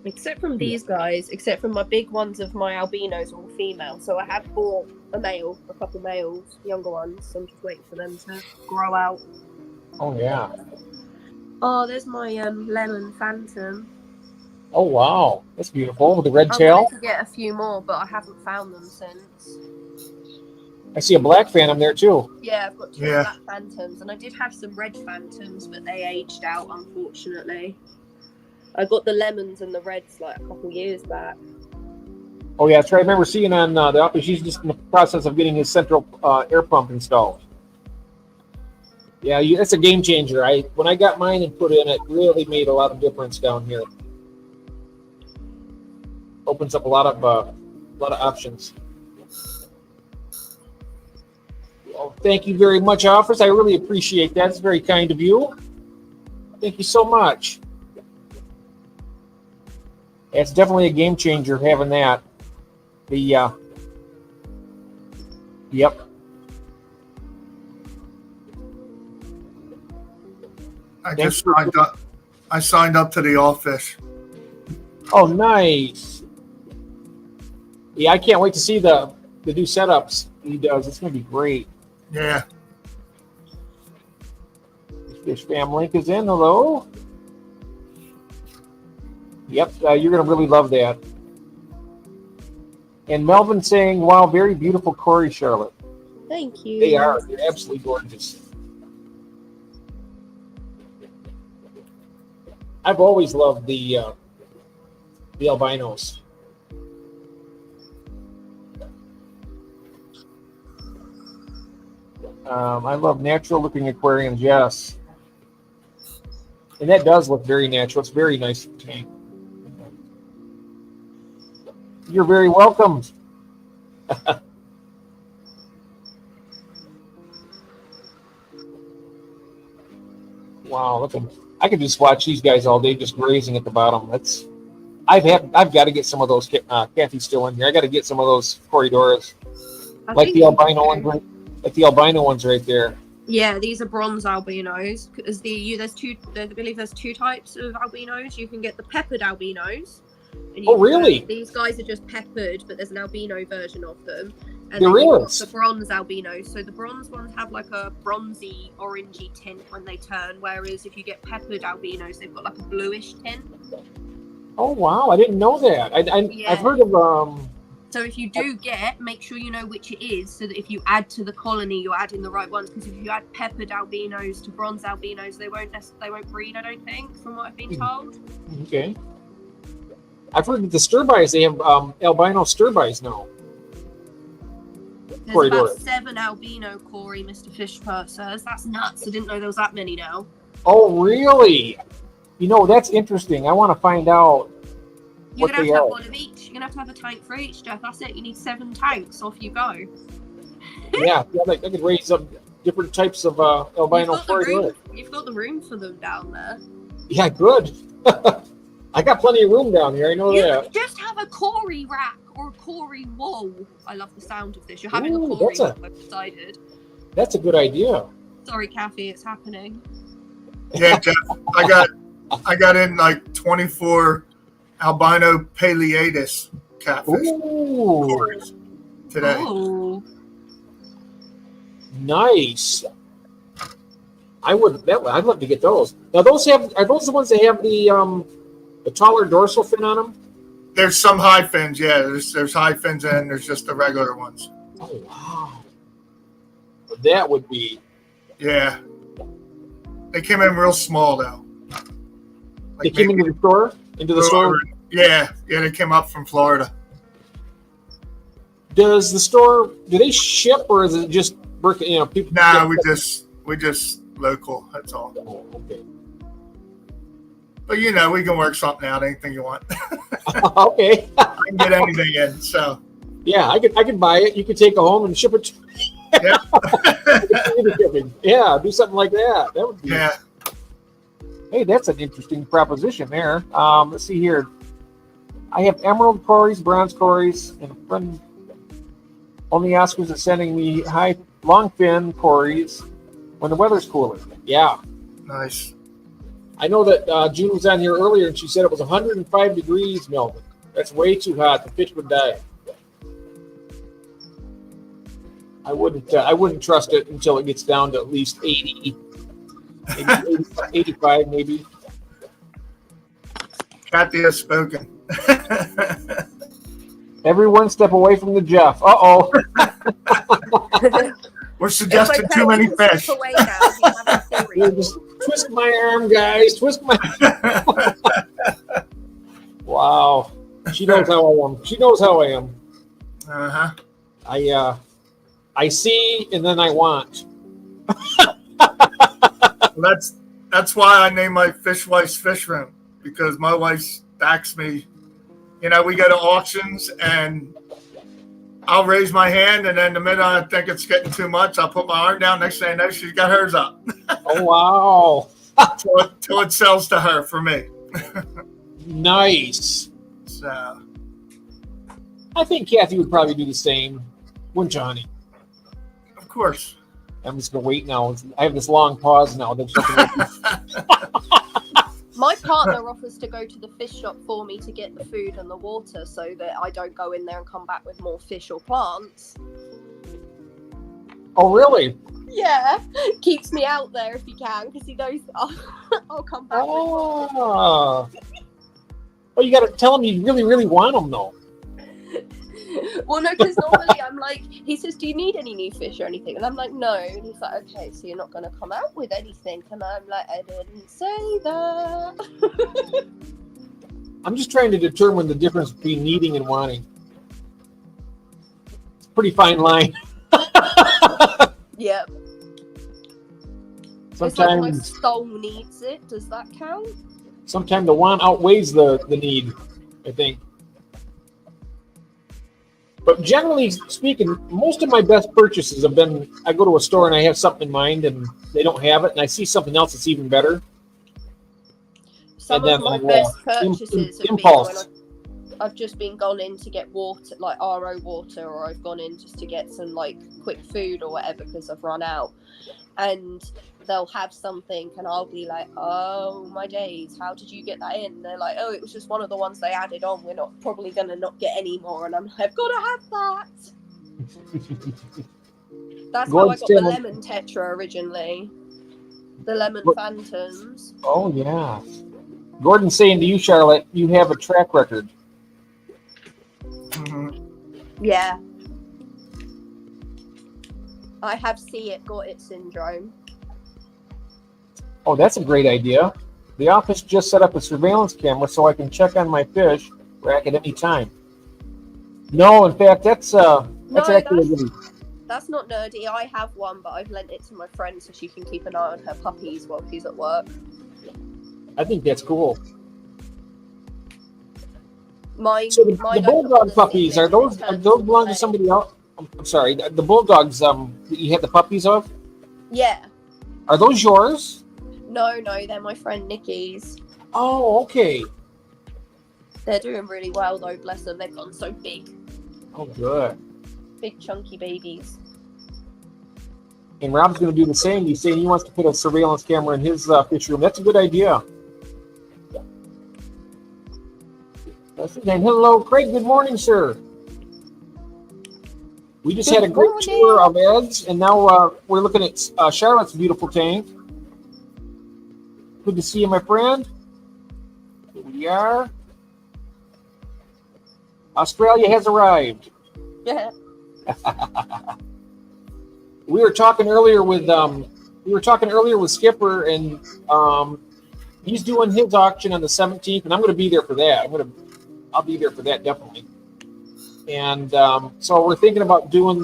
Except from these guys, except from my big ones of my albinos are all female. So I have bought a couple males, younger ones. So I'm just waiting for them to grow out. Oh yeah. Oh, there's my lemon phantom. Oh wow, that's beautiful with the red I tail. wanted to get a few more, but I haven't found them since. I see a black phantom there too. Yeah, I've got 2 black phantoms, and I did have some red phantoms, but they aged out, unfortunately. I got the lemons and the reds a couple years back. Oh yeah, that's right. I remember seeing on the office. She's just in the process of getting his central air pump installed. Yeah, that's a game changer. When I got mine and put in, it really made a lot of difference down here. Opens up a lot of options. Well, thank you very much, Office. I really appreciate that. It's very kind of you. Thank you so much. It's definitely a game changer having that. Yep. I signed up to the office. Oh, nice. Yeah, I can't wait to see the new setups he does. It's going to be great. Yeah. Fish Fam link is in. Hello. Yep, you're going to really love that. And Melvin saying, wow, very beautiful Cory, Charlotte. Thank you. They are. They're absolutely gorgeous. I've always loved the albinos. I love natural looking aquariums, yes. And that does look very natural. It's very nice tank. You're very welcome. Wow, look at, I could just watch these guys all day just grazing at the bottom. I've got to get some of those. Kathy's still in here. I got to get some of those corridoras, like the albino one. like the albino ones right there. Yeah, these are bronze albinos. Because I believe there's two types of albinos. You can get the peppered albinos. And Oh, really? These guys are just peppered, but there's an albino version of them. And There then you've got is? the bronze albinos. So the bronze ones have like a bronzy, orangey tint when they turn, whereas if you get peppered albinos, they've got like a bluish tint. Oh wow, I didn't know that. Yeah. I've heard of So if you do make sure you know which it is, so that if you add to the colony, you're adding the right ones. Because if you add peppered albinos to bronze albinos, they won't breed. I don't think, from what I've been told. Okay. I've heard that the Sturbis, they have albino Sturbis now. There's Corridor. about 7 albino Corey, Mr. Fishpurse says. That's nuts. I didn't know there was that many now. Oh really? You know, that's interesting. I want to find out You're what going to they have to are. have one of each. You're going to have to have a tank for each, Jeff. That's it. You need 7 tanks. Off you go. Yeah, I could raise up different types of albino corridor. You've got the room for them down there. Yeah, good. I got plenty of room down here. I know You that. just have a Corey rack or a Corey wall. I love the sound of this. You're having Ooh, a Corey that's wall, I've decided. That's a good idea. Sorry, Kathy, it's happening. Yeah, Jeff, I got in like 24 albino Paleatus catfish Ooh, today. Oh, nice. I'd love to get those. Now, are those the ones that have the taller dorsal fin on them? There's some high fins, yeah. There's high fins and there's just the regular ones. Oh wow, that would be. Yeah. They came in real small though. Like They came maybe into the store. Into the store. Yeah, they came up from Florida. Does the store? Do they ship or is it just people? Nah, we just local. That's all. Oh, okay. But we can work something out. Anything you want. Okay. I can get anything in. So Yeah, I could buy it. You could take it home and ship it. Yeah, do something like that. That would be. yeah. Hey, that's an interesting proposition there. Let's see here. I have emerald cories, bronze cories, and a friend only Oscars is sending me high long fin cories when the weather's cooler. Yeah. Nice. I know that June was on here earlier and she said it was 105 degrees Melbourne. That's way too hot. The fish would die. I wouldn't trust it until it gets down to at least 80, 85 maybe. Kathy has spoken. Everyone step away from the Jeff. Uh-oh. We're suggesting too many fish. Away now. You have a theory. Just twist my arm, guys. Twist my Wow. She knows how I am. She knows how I am. Uh-huh. I see and then I want. Well, that's why I named my fish wife's fish room, because my wife backs me. We go to auctions and I'll raise my hand, and then the minute I think it's getting too much, I'll put my arm down. Next thing I know, she's got hers up. Oh wow. till it sells to her for me. Nice. So I think Kathy would probably do the same. Wouldn't you, honey? of course. I'm just gonna wait now. I have this long pause now. My partner offers to go to the fish shop for me to get the food and the water so that I don't go in there and come back with more fish or plants. Oh really? Yeah, keeps me out there if he can, because he knows I'll come back with more. Oh. Well, you gotta tell him you really, really want them though. Well, no, because normally I'm like, he says, do you need any new fish or anything? And I'm like, no. And he's like, okay, so you're not going to come out with anything. And I'm like, I didn't say that. I'm just trying to determine the difference between needing and wanting. It's a pretty fine line. Yep. It's like my Sometimes, soul needs it. Does that count? sometimes the want outweighs the need, I think. But generally speaking, most of my best purchases have been, I go to a store and I have something in mind and they don't have it, and I see something else that's even better. Some And of then my I'll, best purchases have impulse. been I've just been gone in to get water, like RO water, or I've gone in just to get some like quick food or whatever because I've run out. And they'll have something and I'll be like, oh my days, how did you get that in? And they're like, oh, it was just one of the ones they added on. We're not probably going to not get any more. And I'm like, I've got to have that. That's how I got the lemon tetra originally. The lemon phantoms. Oh, yeah. Gordon's saying to you, Charlotte, you have a track record. Mm-hmm. Yeah. I have see it, got it syndrome. Oh, that's a great idea. The office just set up a surveillance camera so I can check on my fish rack at any time. No, in fact, that's That's not nerdy. I have one, but I've lent it to my friend so she can keep an eye on her puppies while she's at work. I think that's cool. So the bulldog puppies, are those belong to somebody else? I'm sorry, the bulldogs that you had the puppies of? Yeah. Are those yours? No, they're my friend Nikki's. Oh, okay. They're doing really well though, bless them. They've gotten so big. Oh, good. Big chunky babies. And Rob's going to do the same. He's saying he wants to put a surveillance camera in his fish room. That's a good idea. And hello, Craig. Good morning, sir. We just had a great tour of Ed's, and now we're looking at Charlotte's beautiful tank. Good to see you, my friend. Here we are. Australia has arrived. Yeah. We were talking earlier with Skipper, and he's doing his auction on the 17th, and I'm going to be there for that. I'll be there for that definitely. And so we're thinking about doing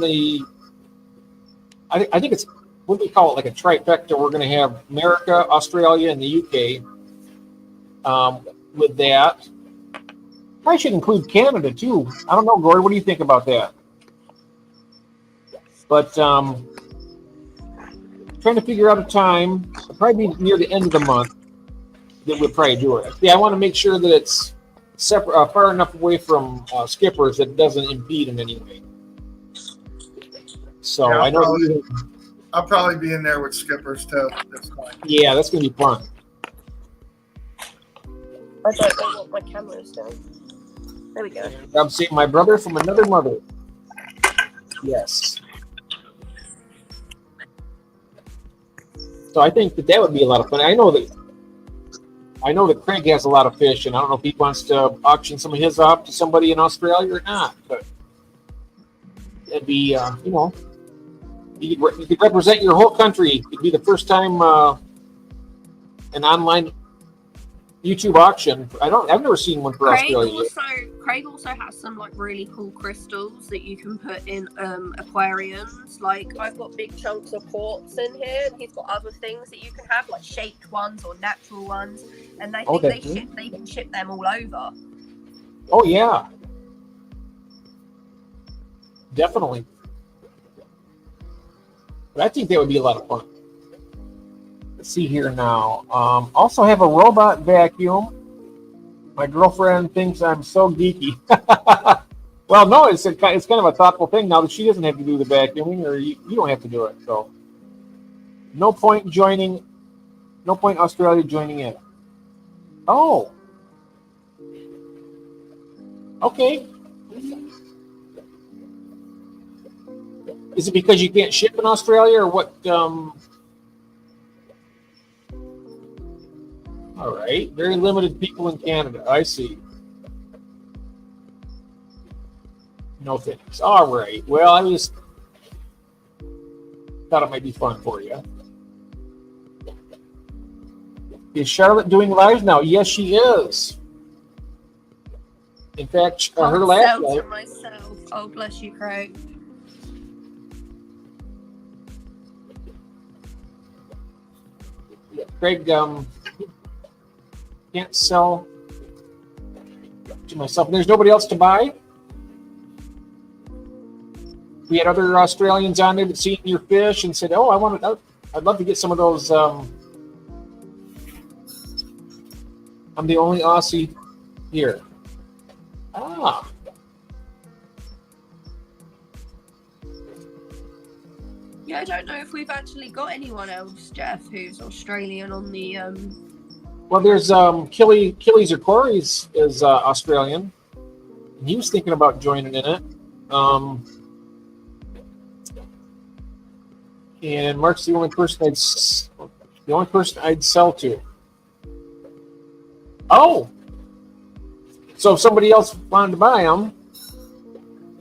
I think it's, what do we call it, like a trifecta. We're going to have America, Australia, and the UK with that. I should include Canada too. I don't know, Gord, what do you think about that? But trying to figure out a time, probably near the end of the month, that we'll probably do it. Yeah, I want to make sure that it's separate, far enough away from Skippers that it doesn't impede in any way. So yeah, I know I'll probably be in there with Skippers too. That's fine. Yeah, that's gonna be fun. I don't know what my camera is doing. There we go. I'm seeing my brother from another mother. Yes. So I think that would be a lot of fun. I know that Craig has a lot of fish, and I don't know if he wants to auction some of his off to somebody in Australia or not. But it'd be, you could represent your whole country. It'd be the first time an online YouTube auction. I've never seen one for Australia. Craig also has some like really cool crystals that you can put in aquariums. Like I've got big chunks of quartz in here, and he's got other things that you can have, like shaped ones or natural ones. And I think they can ship them all over. Oh yeah, definitely. But I think that would be a lot of fun. Let's see here now. Also have a robot vacuum. My girlfriend thinks I'm so geeky. Well, no, it's kind of a thoughtful thing now that she doesn't have to do the vacuuming, or you don't have to do it. So no point Australia joining in. Oh. Okay. Is it because you can't ship in Australia, or what? All right. Very limited people in Canada. I see. No thanks. All right. Well, I just thought it might be fun for you. Is Charlotte doing lives now? Yes, she is. In fact, her last live. Myself. Oh, bless you, Craig. Yeah, Craig, can't sell to myself. There's nobody else to buy. We had other Australians on there that seen your fish and said, "Oh, I'd love to get some of those." I'm the only Aussie here. Ah. Yeah, I don't know if we've actually got anyone else, Jeff, who's Australian on the Well, there's Killies or Corey's is Australian. And he was thinking about joining in it. And Mark's the only person I'd sell to. Oh, so if somebody else wanted to buy them,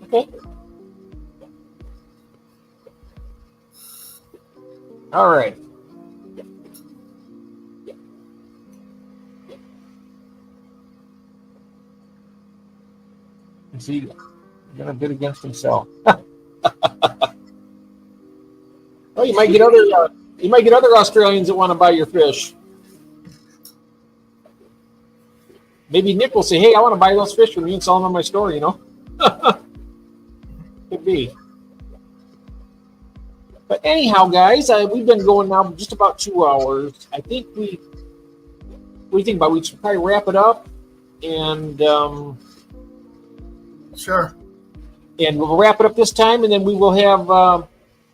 okay. All right. Is he gonna bid against himself? Oh, you might get other Australians that want to buy your fish. Maybe Nick will say, "Hey, I want to buy those fish from you and sell them on my store." You know, could be. But anyhow, guys, we've been going now just about 2 hours. I think what do you think about? We should probably wrap it up, and Sure. And we'll wrap it up this time, and then we will have.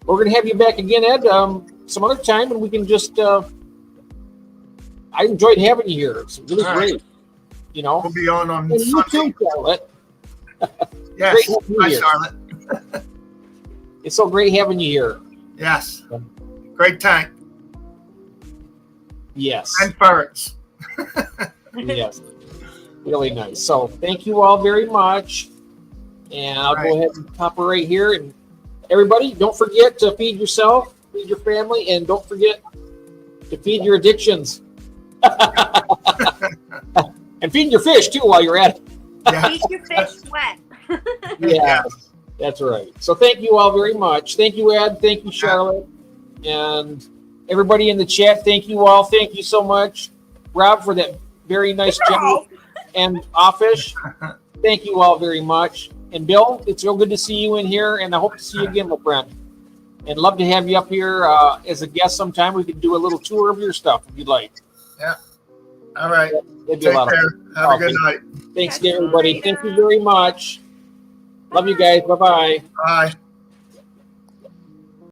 We're going to have you back again, Ed, some other time, and we can just. I enjoyed having you here. It's really great. Right. You know. We'll be on And you Sunday. too, Charlotte. Yes. Great having you Hi, here. Charlotte. It's so great having you here. Yes. Great tank. Yes. And ferrets. Yes. Really nice. So thank you all very much. And I'll go ahead and pop it right here. And everybody, don't forget to feed yourself, feed your family, and don't forget to feed your addictions. And feed your fish too while you're at it. Yeah. keep your fish wet. Yeah, that's right. So thank you all very much. Thank you, Ed. Thank you, Charlotte. And everybody in the chat, thank you all. Thank you so much, Rob, for that very nice job. And Offish, thank you all very much. And Bill, it's real good to see you in here, and I hope to see you again, my friend. And love to have you up here as a guest sometime. We could do a little tour of your stuff if you'd like. Yeah. All right. That'd be Take a lot of care. fun. Have a good night. Thanks again, everybody. Thank you very much. Love you guys. Bye-bye. Bye.